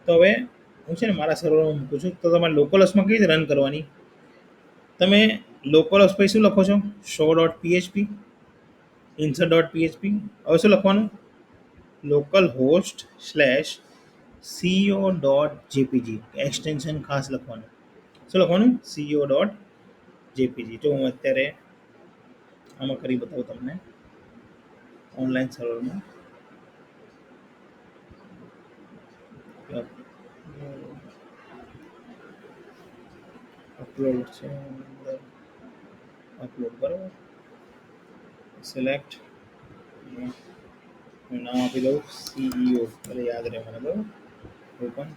તો હવે હું છે ને મારા સર્વરમાં મૂકું છું, તો તમારે લોકલસમાં કેવી રીતે રન કરવાની, તમે લોકલસ પછી શું લખો છો, show dot PHP, insert dot PHP. હવે શું લખવાનું, localhost slash CO dot JPG, extension ખાસ લખવાનું. શું લખવાનું? CO dot JPG. જો હું અત્યારે આમાં કરી બતાવું તમને ઓનલાઈન સર્વરમાં. અપલોડ છે અંદર, અપલોડ, બરાબર? સિલેક્ટ, હું નામ આપી દઉં સીઈઓ, એટલે યાદ રહે મને, બરાબર? ઓપન,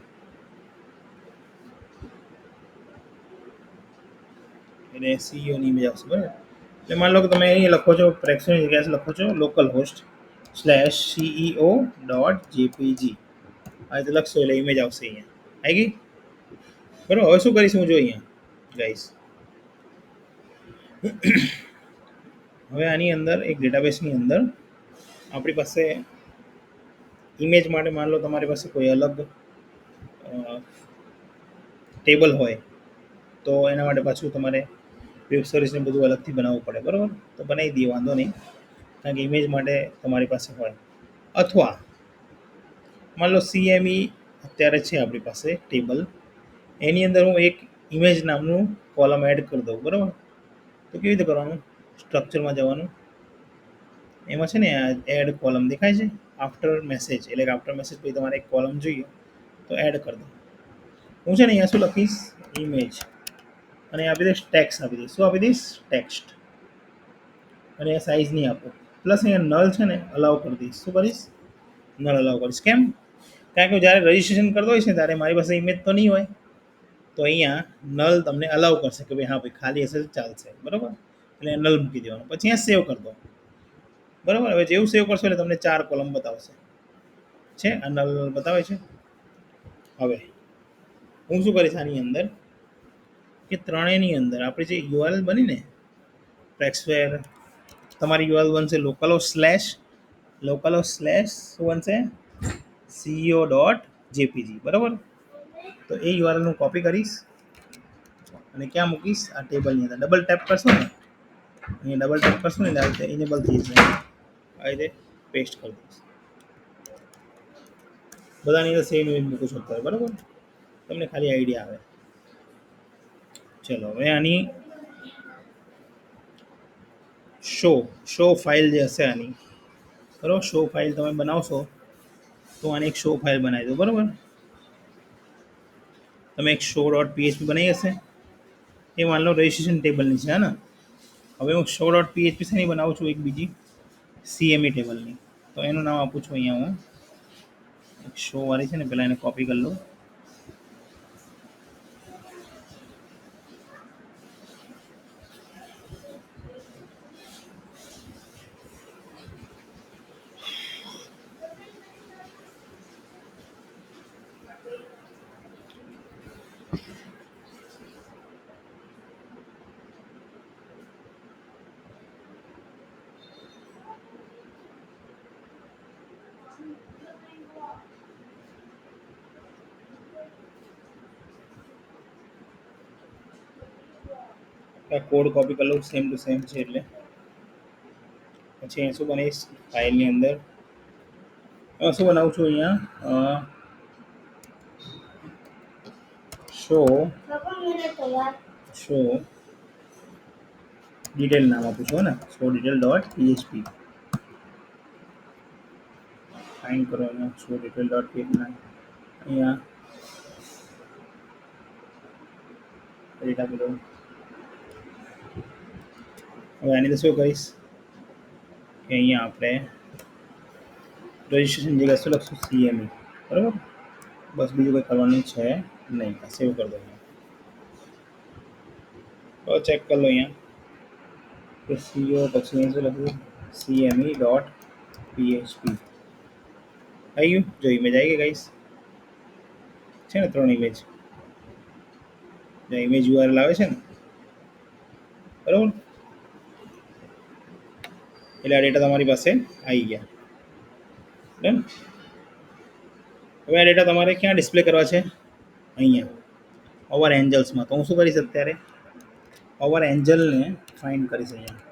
એટલે સીઈઓની ઇમેજ આવશે, બરાબર? એટલે માની લો કે તમે અહીં લખો છો, પ્રેક્સની જગ્યાએ લખો છો local host slash CEO dot JPG, આ રીતે લખશો એટલે ઇમેજ આવશે. અહીંયા આવી ગઈ, બરાબર? હવે શું કરીશું, જો અહીંયા ગાઈસ, હવે આની અંદર એક ડેટાબેસની અંદર આપણી પાસે ઇમેજ માટે માન લો તમારી પાસે કોઈ અલગ ટેબલ હોય, તો એના માટે પાછું તમારે વેબ સર્વિસને બધું અલગથી બનાવવું પડે, બરાબર? તો બનાવી દઈએ, વાંધો નહીં, કારણ કે ઇમેજ માટે તમારી પાસે હોય. અથવા માન લો સીએમઈ અત્યારે છે આપણી પાસે ટેબલ, એની અંદર હું એક ઇમેજ નામનું કોલમ એડ કરી દઉં, બરાબર? તો કેવી રીતે કરવાનું, સ્ટ્રક્ચરમાં જવાનું, એમાં છે ને એડ કોલમ દેખાય છે, આફ્ટર મેસેજ, એટલે કે આફ્ટર મેસેજ પછી તમારે એક કોલમ જોઈએ, તો એડ કરી દો. હું છે ને અહીંયા શું લખીશ, ઇમેજ, અને આપી દઈશ ટેક્સ્ટ, આપી દઈશ. શું આપી દઈશ? ટેક્સ્ટ. અને એ સાઇઝ નહીં આપો, પ્લસ અહીંયા નલ છે ને અલાઉ કરી દઈશ. શું કરીશ? નલ અલાઉ કરીશ. કેમ? કારણ કે જ્યારે રજિસ્ટ્રેશન કરતો હોઈશ ને ત્યારે મારી પાસે ઇમેજ તો નહીં હોય, તો અહીંયા નલ તમને અલાઉ કરશે કે ભાઈ હા ભાઈ ખાલી હશે તો ચાલશે, બરાબર? એટલે નલ મૂકી દેવાનું, પછી અહીંયા સેવ કરી દો, બરાબર? હવે જેવું સેવ કરશો એટલે તમને 4 કોલમ બતાવશે, છે આ નલ બતાવે છે. હવે હું શું કરીશ આની અંદર કે ત્રણેયની અંદર આપણી જે યુઆરએલ બની ને પ્રેક્સવેર, તમારી યુઆરએલ બનશે લોકલો સ્લેશ શું બનશે, સીઈઓ ડોટ જેપીજી, બરાબર? તો એ યુઆરએલ હું કોપી કરીશ અને ક્યાં મૂકીશ, આ ટેબલની અંદર ડબલ ટેપ કરશો ને, અહીંયા ડબલ ટેપ કરશો ને એટલે આ રીતે ઇનેબલ થઈ જશે, આ રીતે પેસ્ટ કરી દઈશ. બધાની અંદર સેમ ઇમેજ મૂકું છું અત્યારે, બરાબર? તમને ખાલી આઈડિયા આવે. ચલો હવે આની શો ફાઇલ જે હશે આની, બરાબર, શો ફાઇલ તમે બનાવશો તો આને એક શો ફાઇલ બનાવી દો. બરાબર, તમે એક શો ડોટ પીએચપી બનાવી હશે, એ માન લો રજિસ્ટ્રેશન ટેબલની છે. હા ને, હવે હું શો ડોટ પીએચપી શેની બનાવું છું, એક બીજી સીએમઈ ટેબલની. તો એનું નામ આપું છું અહીંયા હું, એક શો વાળી છે ને, પહેલાં એને કોપી કરી લઉં. કોડ કોપી કરી લઉં, સેમ ટુ સેમ છે એટલે. પછી અહીં શું બનાવીશ ફાઇલની અંદર, શું બનાવું છું અહીંયા, શો ડિટેલ નામ આપું છું ને, show detail dot PHP. Find કરો અહીંયા, શો ડિટેલ ડોટ પીએચપી અહીંયા એડિટ આપી દઉં. હવે આની અંદર શું કરીશ કે અહીંયા આપણે રજિસ્ટ્રેશન જગ્યા શું લખશું, સીએમઈ. બરાબર, બસ બીજું કંઈ કરવાનું છે નહીં. સેવ કરી દો. તો ચેક કરી લો અહીંયા કે સીઓ પછી અહીં શું લખ્યું, સીએમઈ ડોટ પીએચપી આવી ગયું. જો ઇમેજ આવી ગઈ ગાઈસ, છે ને 3 ઇમેજ. જો ઇમેજ યુઆરએલ આવે છે ને, બરાબર, એટલે આ ડેટા તમારી પાસે આવી ગયા. ડન. હવે આ ડેટા તમારે ક્યાં ડિસ્પ્લે કરવા છે, અહીંયા ઓવર એન્જલ્સમાં. તો હું શું કરીશ, અત્યારે ઓવર એન્જલને ફાઇન્ડ કરીશ. અહીંયા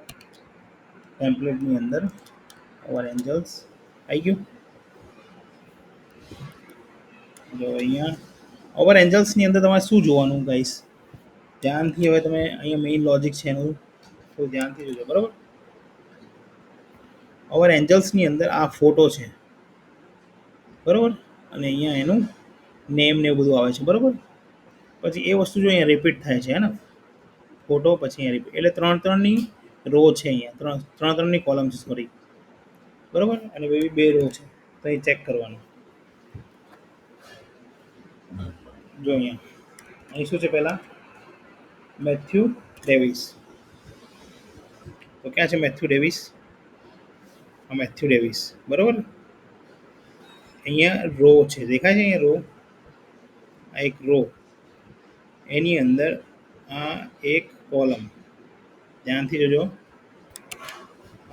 ટેમ્પલેટની અંદર ઓવર એન્જલ્સ આવી ગયું. જો અહીંયા ઓવર એન્જલ્સની અંદર તમારે શું જોવાનું ગાઈસ, ધ્યાનથી. હવે તમે અહીંયા મેઇન લોજિક છે એનું તો ધ્યાનથી જોજો. બરાબર, ઓવર એન્જલ્સની અંદર આ ફોટો છે, બરાબર, અને અહીંયા એનું નેમ ને એવું બધું આવે છે. બરાબર, પછી એ વસ્તુ જો અહીંયા રિપીટ થાય છે ને, ફોટો પછી અહીંયા રિપીટ, એટલે 3-3ની રો છે અહીંયા, 3-3ની કોલમ છે, સોરી. બરાબર, અને 2 રો છે. તો એ ચેક કરવાનું. જો અહીંયા અહીં શું છે, પહેલાં મેથ્યુ ડેવિસ. તો ક્યાં છે મેથ્યુ ડેવિસ, આ મેથ્યુ ડેવિસ. બરાબર, અહીંયા રો છે, દેખાય છે અહીંયા રો, આ એક રો, એની અંદર આ એક કોલમ. ધ્યાનથી જોજો,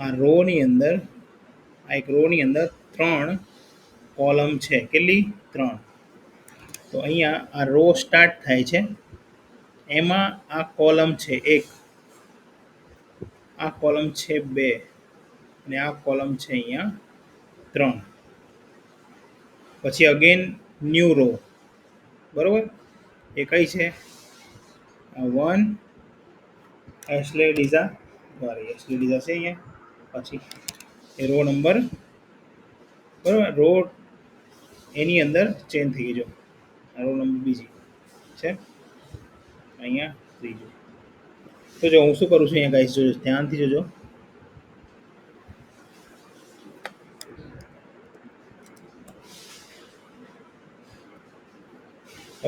આ રોની અંદર, આ એક રોની અંદર 3 કોલમ છે. કેટલી? 3. તો અહીંયા આ રો સ્ટાર્ટ થાય છે, એમાં આ કોલમ છે 1, આ કોલમ છે 2, અને આ કોલમ છે અહીંયા 3. પછી અગેન ન્યૂ રો. બરાબર, એ કઈ છે, 1 એસ્લે ડીઝા, સોરી એસ્લે ડીઝા છે અહીંયા. પછી એ રો નંબર, બરાબર, રો એની અંદર ચેન્જ થઈ ગઈ. જો આ રો નંબર બીજી છે, અહીંયા ત્રીજું. તો જો હું શું કરું છું અહીંયા ગાઈસ, જોજો ધ્યાનથી જોજો.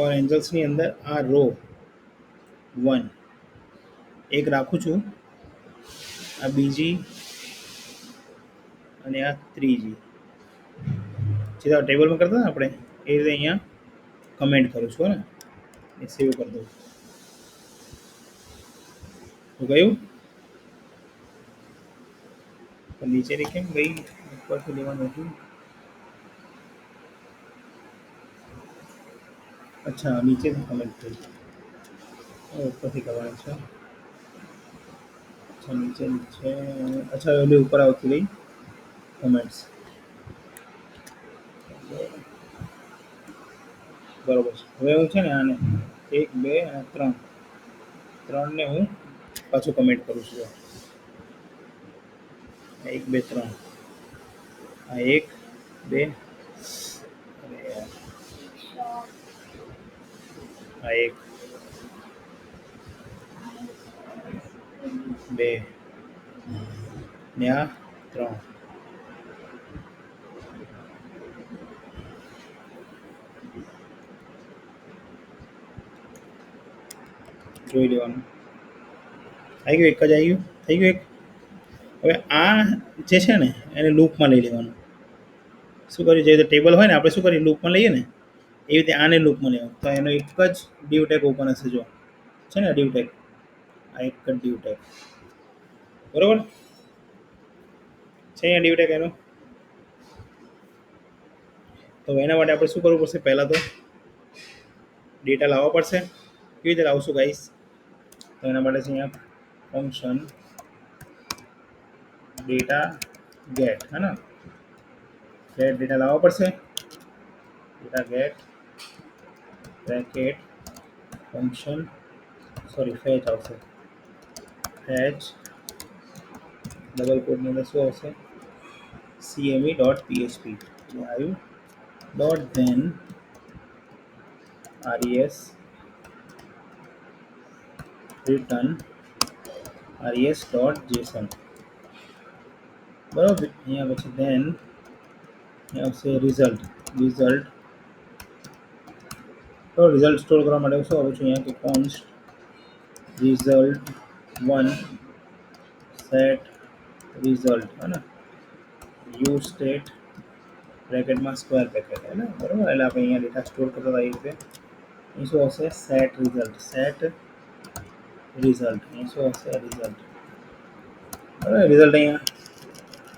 ઓર એન્જલ્સની અંદર આ રો 1 એક રાખું છું, આ બીજી અને આ ત્રીજી. સીધા ટેબલમાં કરતા ને આપણે એ રીતે અહીંયા કમેન્ટ કરું છું ને, એ સેવ કરી દઉં. તો ગયું, તો નીચેની કેમ ગઈ, ઉપરથી લેવાનું હતું. અચ્છા, નીચેથી કમેન્ટ થઈ, ઉપરથી કરવાનું છે. અચ્છા, નીચે છે. અચ્છા, ઓલી ઉપર આવતી રહી કમેન્ટ્સ. બરોબર છે. હવે હું છે ને આને 1, 2 અને 3ને હું પાછું કમેન્ટ કરું છું. 1, 2, 3. આ એક, બે, અરે યાર, આ એક, બે ને આ ત્રણ. જોઈ લેવાનું. આવી ગયું, એક જ આવી ગયું, થઈ ગયું એક. હવે આ જે છે ને એને લૂપમાં લઈ લેવાનું. શું કર્યું, જે રીતે ટેબલ હોય ને આપણે શું કરીએ લૂપમાં લઈએ ને એવી રીતે આને લૂપમાં લેવાનું. તો એનો એક જ ડીવ ટેગ ઓપન હશે, જો છે ને ડીવ ટેગ, આ એક જ ડીવ ટેગ, બરોબર છે અહીંયા ડીવ ટેગ એનો. તો એના માટે આપણે શું કરવું પડશે, પહેલાં તો ડેટા લાવવા પડશે. કેવી રીતે લાવશું ગાઈસ, તો એના માટે છે અહીંયા ફંક્શન ડેટા ગેટ, है ना, ગેટ ડેટા લાવવા પડશે. Data get bracket function, sorry fetch આવશે, ફેચ ડબલ કોડની અંદર શું આવશે, cme ડોટ php આવ્યું, dot then res return res dot json, બરાબર. અહીંયા પછી ધેન આવશે રિઝલ્ટ, તો રિઝલ્ટ સ્ટોર કરવા માટે શું આવું છું અહીંયા કે કોન્સ્ટ રિઝલ્ટ 1 સેટ રિઝલ્ટ, है ना, યુ સ્ટેટ બ્રેકેટમાં સ્ક્વેર બ્રેકેટ, है ना, બરાબર. એટલે આપણે અહીંયા ડેટા સ્ટોર કરતા હતા એ રીતે અહીં શું આવશે, સેટ રિઝલ્ટ, અહીં શું આવશે રિઝલ્ટ, બરાબર. રિઝલ્ટ અહીંયા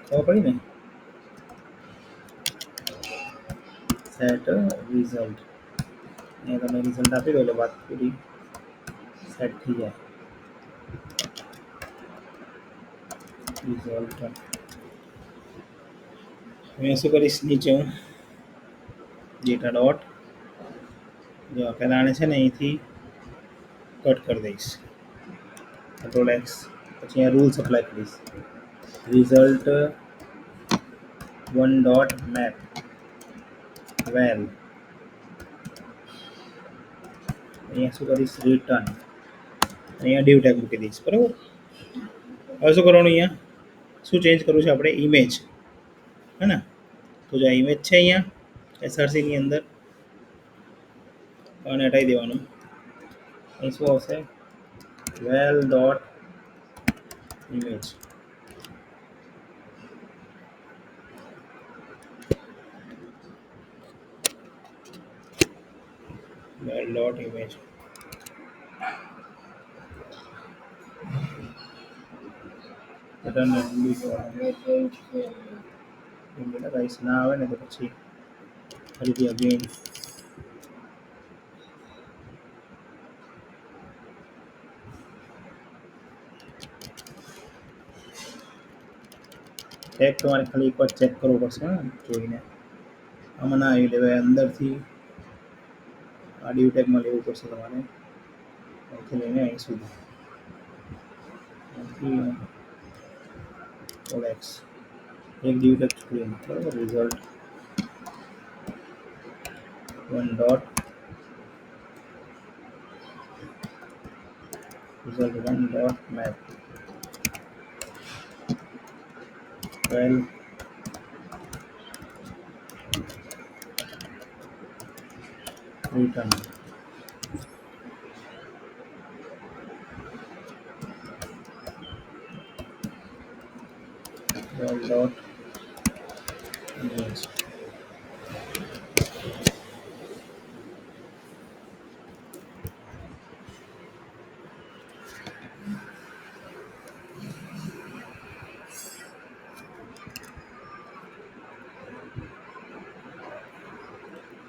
ખબર પડી ને, સેટ રિઝલ્ટ, અહીંયા તમે રિઝલ્ટ આપી દો એટલે વાત પૂરી, સેટ થઈ જાય રિઝલ્ટ. અહીંયા શું કરીશ, નીચે હું ડેટા ડોટ, જો પહેલાં આને છે ને અહીંથી કટ કરી દઈશ, કંટ્રોલ એક્સ, પછી અહીંયા રૂલ્સ અપ્લાય કરીશ, રિઝલ્ટ 1 ડોટ મેપ વેલ, અહીંયા શું કરીશ, રિટર્ન, અહીંયા ડીવ ટેગ મૂકી દઈશ, બરાબર. હવે શું કરવાનું, અહીંયા શું ચેન્જ કરવું છે આપણે, ઇમેજ, હે ને. તો જો આ ઇમેજ છે અહીંયા એસઆરસીની અંદર, અને હટાવી દેવાનું. અહીં શું આવશે, વેલ ડોટ ઇમેજ, વેલ ડોટ ઇમેજ, ગાઈસ ના આવે ને તો પછી ફરીથી અગેન ટેગ તમારે ખાલી એકવાર ચેક કરવો પડશે ને જોઈને, આમાં ના આવી લેવાય, અંદરથી આ ડીવ ટેગમાં લેવું પડશે તમારે, અહીંથી લઈને અહીં સુધી, અહીંથી એક્સ એક ડીવ ટેગ છોડીને, બરાબર. Result 1 dot map val return, val dot image,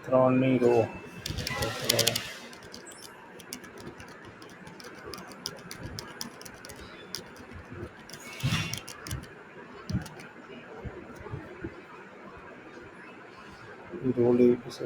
3ની રો, રો લેવી પડશે,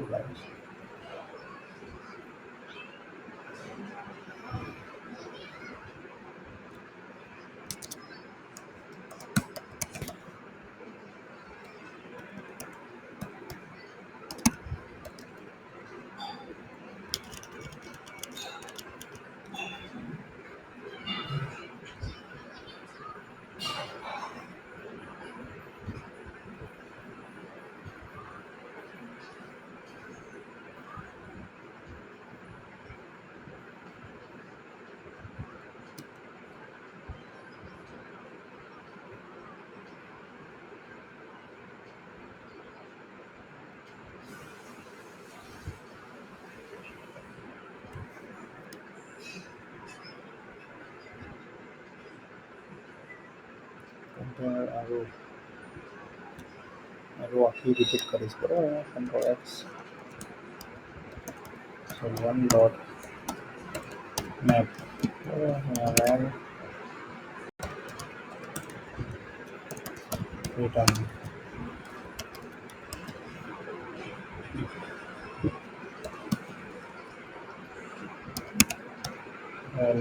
રો આખી રિપીટ કરીશ બરાબર. Control X. So one dot map બરાબર. Return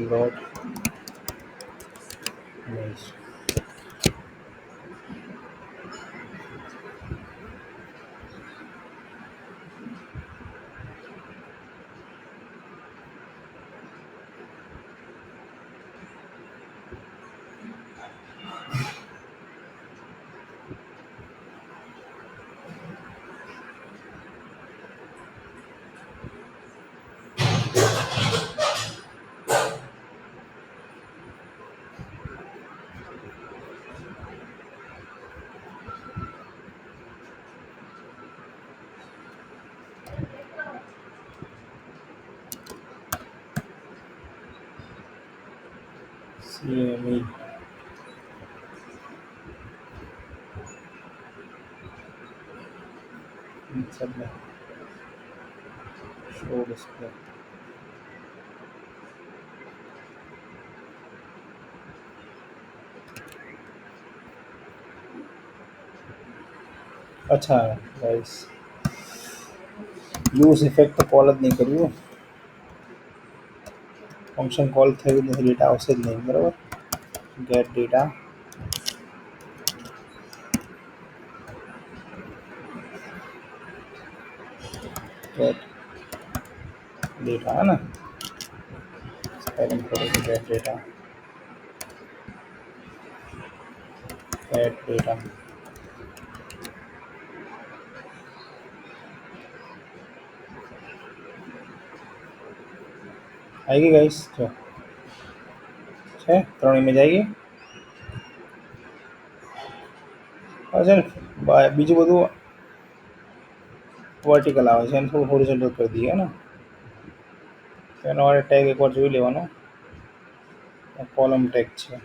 dot image. CME submit show display. અચ્છા ગાઈસ, યુઝ ઇફેક્ટ તો કોલ જ નહીં કર્યું. ફંક્શન કોલ થયું નથી, ડેટા આવશે જ નહીં બરાબર. ગેટ ડેટા ગેટ ડેટા है ना. स्पेलिंग करो तो गेट डेटा आएगी गाइस. जो છે 3 ઇમેજ આવી ગઈ. હવે છે ને બીજું બધું વર્ટિકલ આવે છે, એને થોડું હોરિઝોન્ટલ કરી દઈએ ને. એનો વાળે ટેગ એકવાર જોઈ લેવાનો. કોલમ ટેગ છે,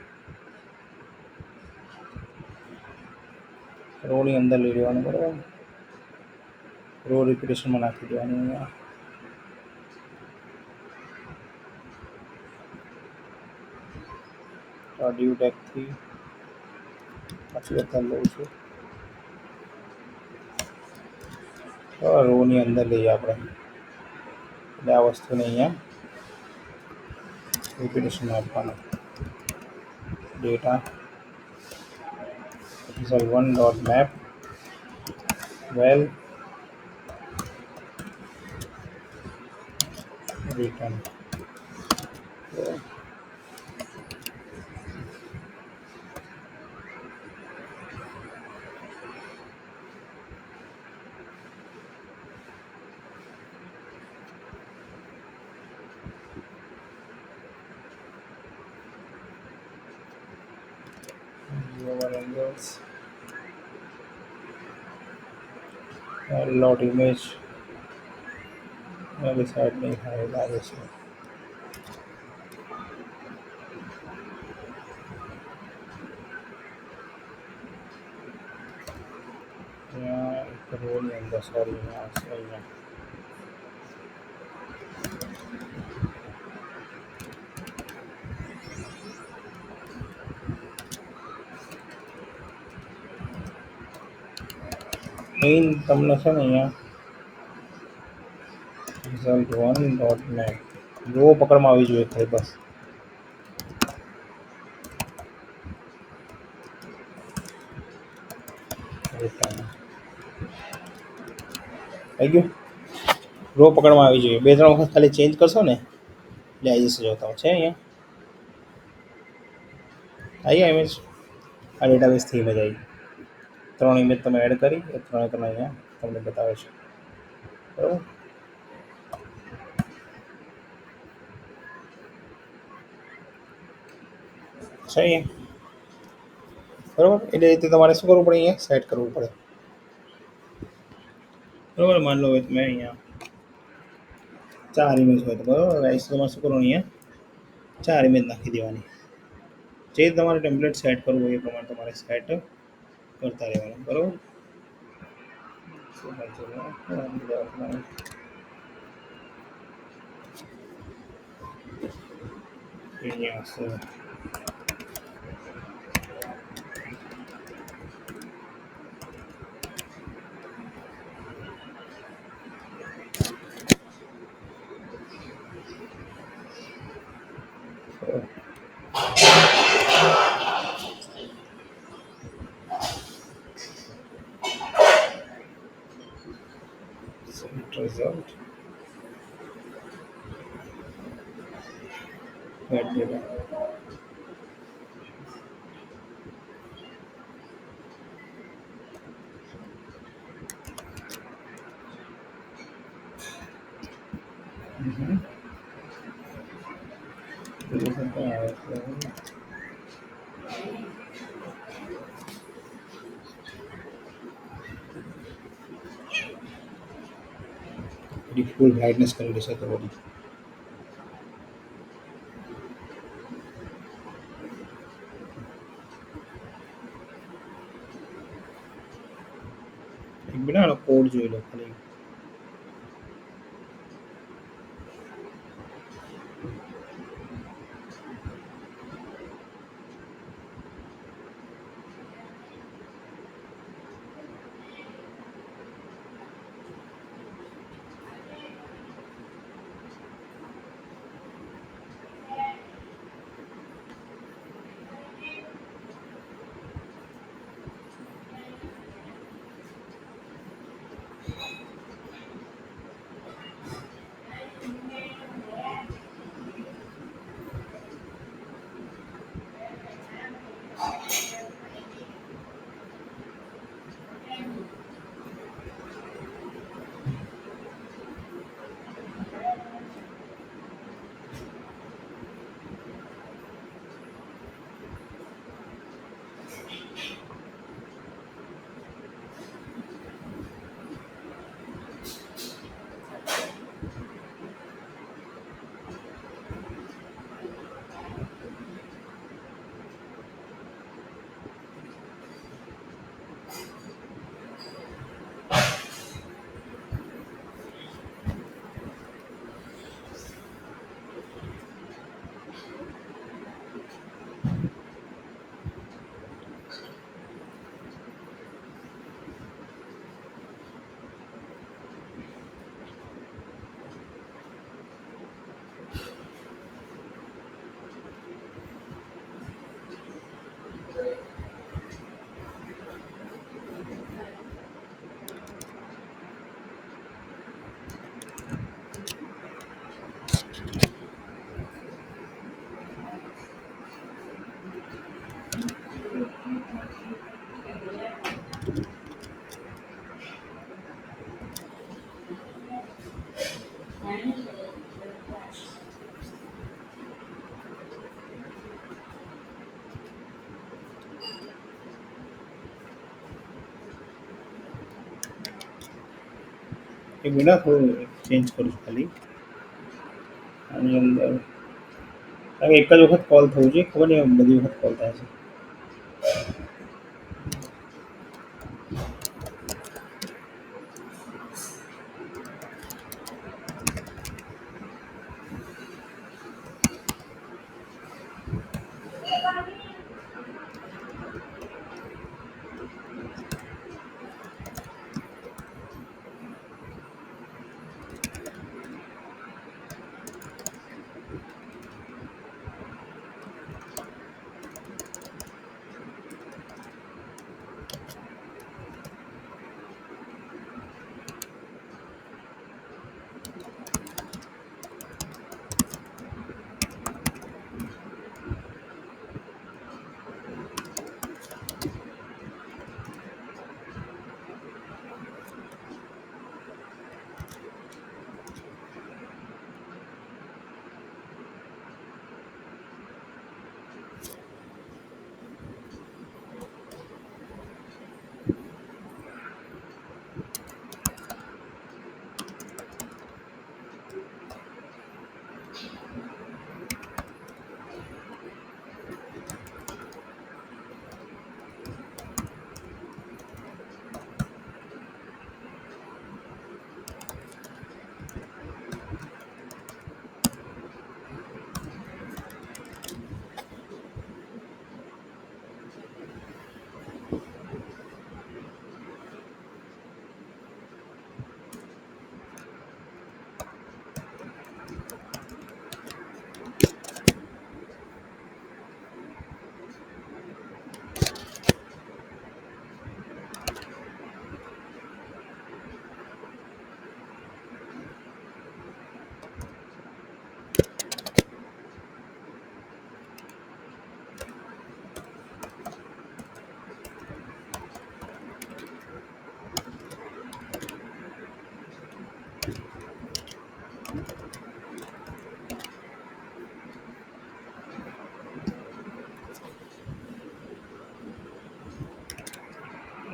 રોની અંદર લઈ લેવાનું બરાબર. રો રિપીટેશનમાં નાખી દેવાની અહીંયા. ડ્યુ ટેગથી પાછી અત્યારે લઉં છું. રોની અંદર લઈએ આપણે, એટલે આ વસ્તુને અહીંયા રિપીટેશન આપવાનું. Data episode1 dot map well return. angles lot image मेरे साइड नहीं है आगे से. यहाँ एक रो नहीं अंदर, सॉरी यहाँ से यहाँ મેઇન તમને છે ને અહીંયા result1 dot net રો પકડમાં આવી જોઈએ ખાલી બસ. આવી ગયું, રો પકડમાં આવી જોઈએ. 2-3 વખત ખાલી ચેન્જ કરશો ને એટલે આવી જશે. જોતા છે અહીંયા આવી ગયા ઇમેજ. આ ડેટાબેઝથી ઇમેજ આવી. 3 ઇમેજ તમે એડ કરી, એ 3 અહીંયા તમને બતાવે છે બરાબર. છે અહીંયા બરાબર. એટલે રીતે તમારે શું કરવું પડે, અહીંયા સેટ કરવું પડે બરાબર. માન લો તમે અહીંયા 4 ઇમેજ હોય તો બરાબર. તમારે શું કરવાનું, અહીંયા 4 ઇમેજ નાખી દેવાની. જે તમારે ટેમ્પલેટ સેટ કરવું હોય એ પ્રમાણે તમારે સેટ કરતા રહેવાનું, બરાબર. શું થાય છે અહીંયા હશે. Set result. Get data. ફૂલ બ્રાઇટનેસ કરી દેશે તો બધી. એક મિનિટ કોડ જોઈ લો ખાલી. એક મિનિટ થોડું ચેન્જ કરું છું ખાલી આની અંદર. કારણ કે એક જ વખત કોલ થવું જોઈએ, ખબર નહીં બધી વખત કોલ થાય છે.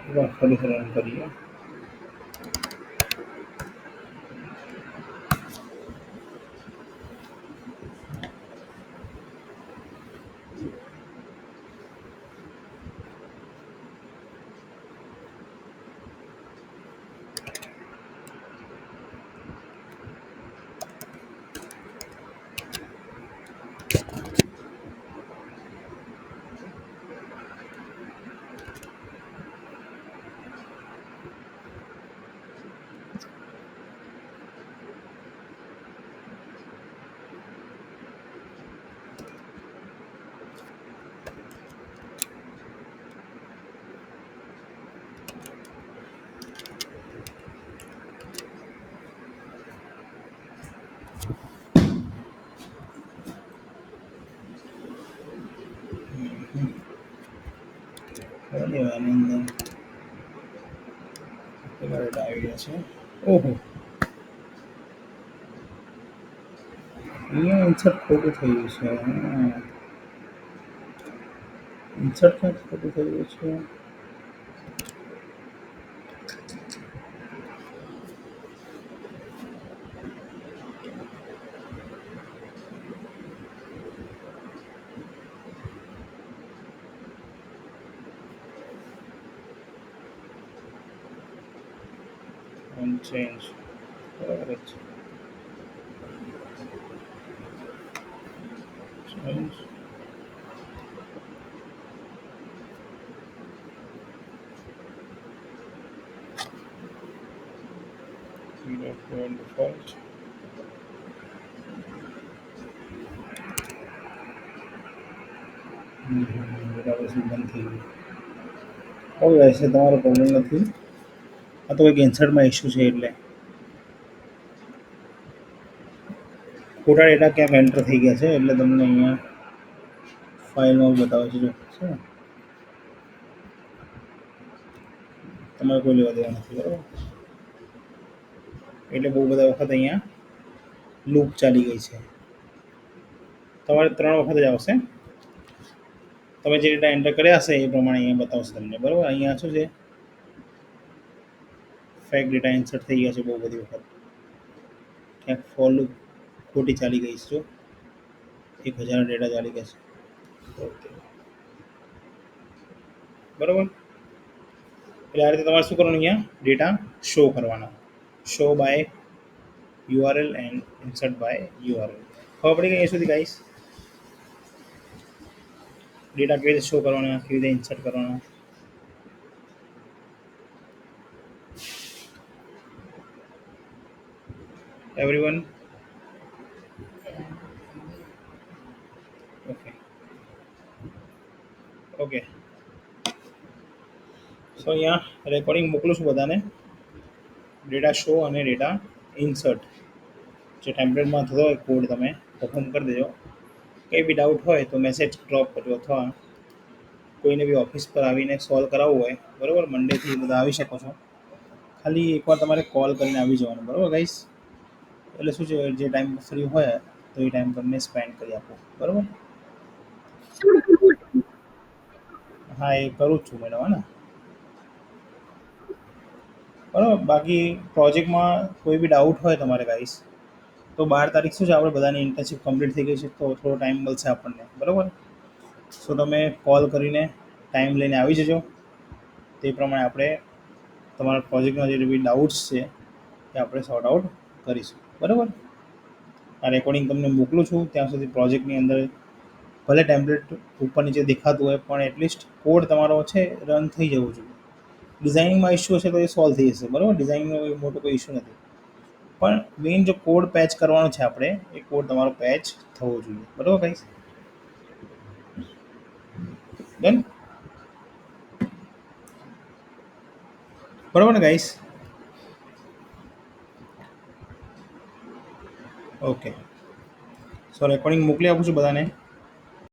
ફરીથી રન કરીએ. આની અંદર કેટલા ડેટા આવી ગયા છે? ઓહો, અહીંયા ઇન્સર્ટ ખોટું થયું છે. ઇન્સર્ટ ક્યાંક ખોટું થયું છે. ચેન્જ બરાબર જ ચેન્જ ડિફોલ્ટ બરાબર બંધ થઈ ગયું. હવે હશે તમારો પ્રોબ્લેમ નથી. આ તો કંઈક ઇન્સર્ટમાં ઇસ્યુ છે એટલે ખોટા ડેટા ક્યાંક એન્ટર થઈ ગયા છે એટલે તમને અહીંયા ફાઇલમાં બતાવે છે. જો છે ને, તમારે કોઈ લેવા દેવા નથી બરાબર. એટલે બહુ બધા વખત અહીંયા લૂપ ચાલી ગઈ છે. તમારે 3 વખત જ આવશે. તમે જે ડેટા એન્ટર કર્યા હશે એ પ્રમાણે અહીંયા બતાવશે તમને બરાબર. અહીંયા શું છે, ફેક ડેટા ઇન્સર્ટ થઈ ગયા છે બહુ બધી વખત. ક્યાંક ફોર લૂપ ખોટી ચાલી ગઈ છે. જો 1000 ડેટા ચાલી ગયા છે. ઓકે બરાબર. એટલે આ રીતે તમારે શું કરવાનું, અહીંયા ડેટા શો કરવાના. Show by URL and insert by URL. ખબર પડી ગઈ અહીંયા સુધી ગાઈસ? ડેટા કેવી રીતે શો કરવાના, કેવી રીતે ઇન્સર્ટ કરવાના. Everyone okay okay. સો અહીંયા રેકોર્ડિંગ મોકલું છું બધાને. ડેટા શો અને ડેટા ઇન્સર્ટ જે ટેમ્પલેટમાં થતો હોય કોડ તમે પરફોર્મ કરી દેજો. કંઈ બી ડાઉટ હોય તો મેસેજ ડ્રોપ કરજો, અથવા કોઈને બી ઓફિસ પર આવીને સોલ્વ કરાવવું હોય બરાબર, મંડેથી બધા આવી શકો છો. ખાલી એકવાર તમારે કોલ કરીને આવી જવાનું બરાબર ગાઈસ. એટલે શું છે, જે ટાઈમ ફ્રી હોય તો એ ટાઈમ તમને સ્પેન્ડ કરી આપો બરાબર. હા એ કરું જ છું મેડમ. હા ને બરાબર. બાકી પ્રોજેક્ટમાં કોઈ બી ડાઉટ હોય તમારે ગાઈસ તો 12 તારીખ શું છે, આપણે બધાની ઇન્ટર્નશીપ કમ્પ્લીટ થઈ ગઈ છે તો થોડો ટાઈમ મળશે આપણને બરાબર. સો તમે કોલ કરીને ટાઈમ લઈને આવી જજો. તે પ્રમાણે આપણે તમારા પ્રોજેક્ટમાં જે બી ડાઉટ્સ છે એ આપણે સોર્ટ આઉટ કરીશું બરાબર. આ રેકોર્ડિંગ તમને મોકલું છું. ત્યાં સુધી પ્રોજેક્ટની અંદર ભલે ટેમ્પલેટ ઉપર નીચે દેખાતું હોય પણ એટલીસ્ટ કોડ તમારો છે રન થઈ જવું જોઈએ. ડિઝાઇનિંગમાં ઇસ્યુ હશે તો એ સોલ્વ થઈ જશે બરાબર. ડિઝાઇનિંગનો મોટો કોઈ ઇસ્યુ નથી, પણ મેઇન જો કોડ પેચ કરવાનો છે આપણે, એ કોડ તમારો પેચ થવો જોઈએ બરાબર ગાઈસ. ડન બરાબર ને ગાઈસ? ઓકે. સો રેકોર્ડિંગ મોકલી આપું છું બધાને.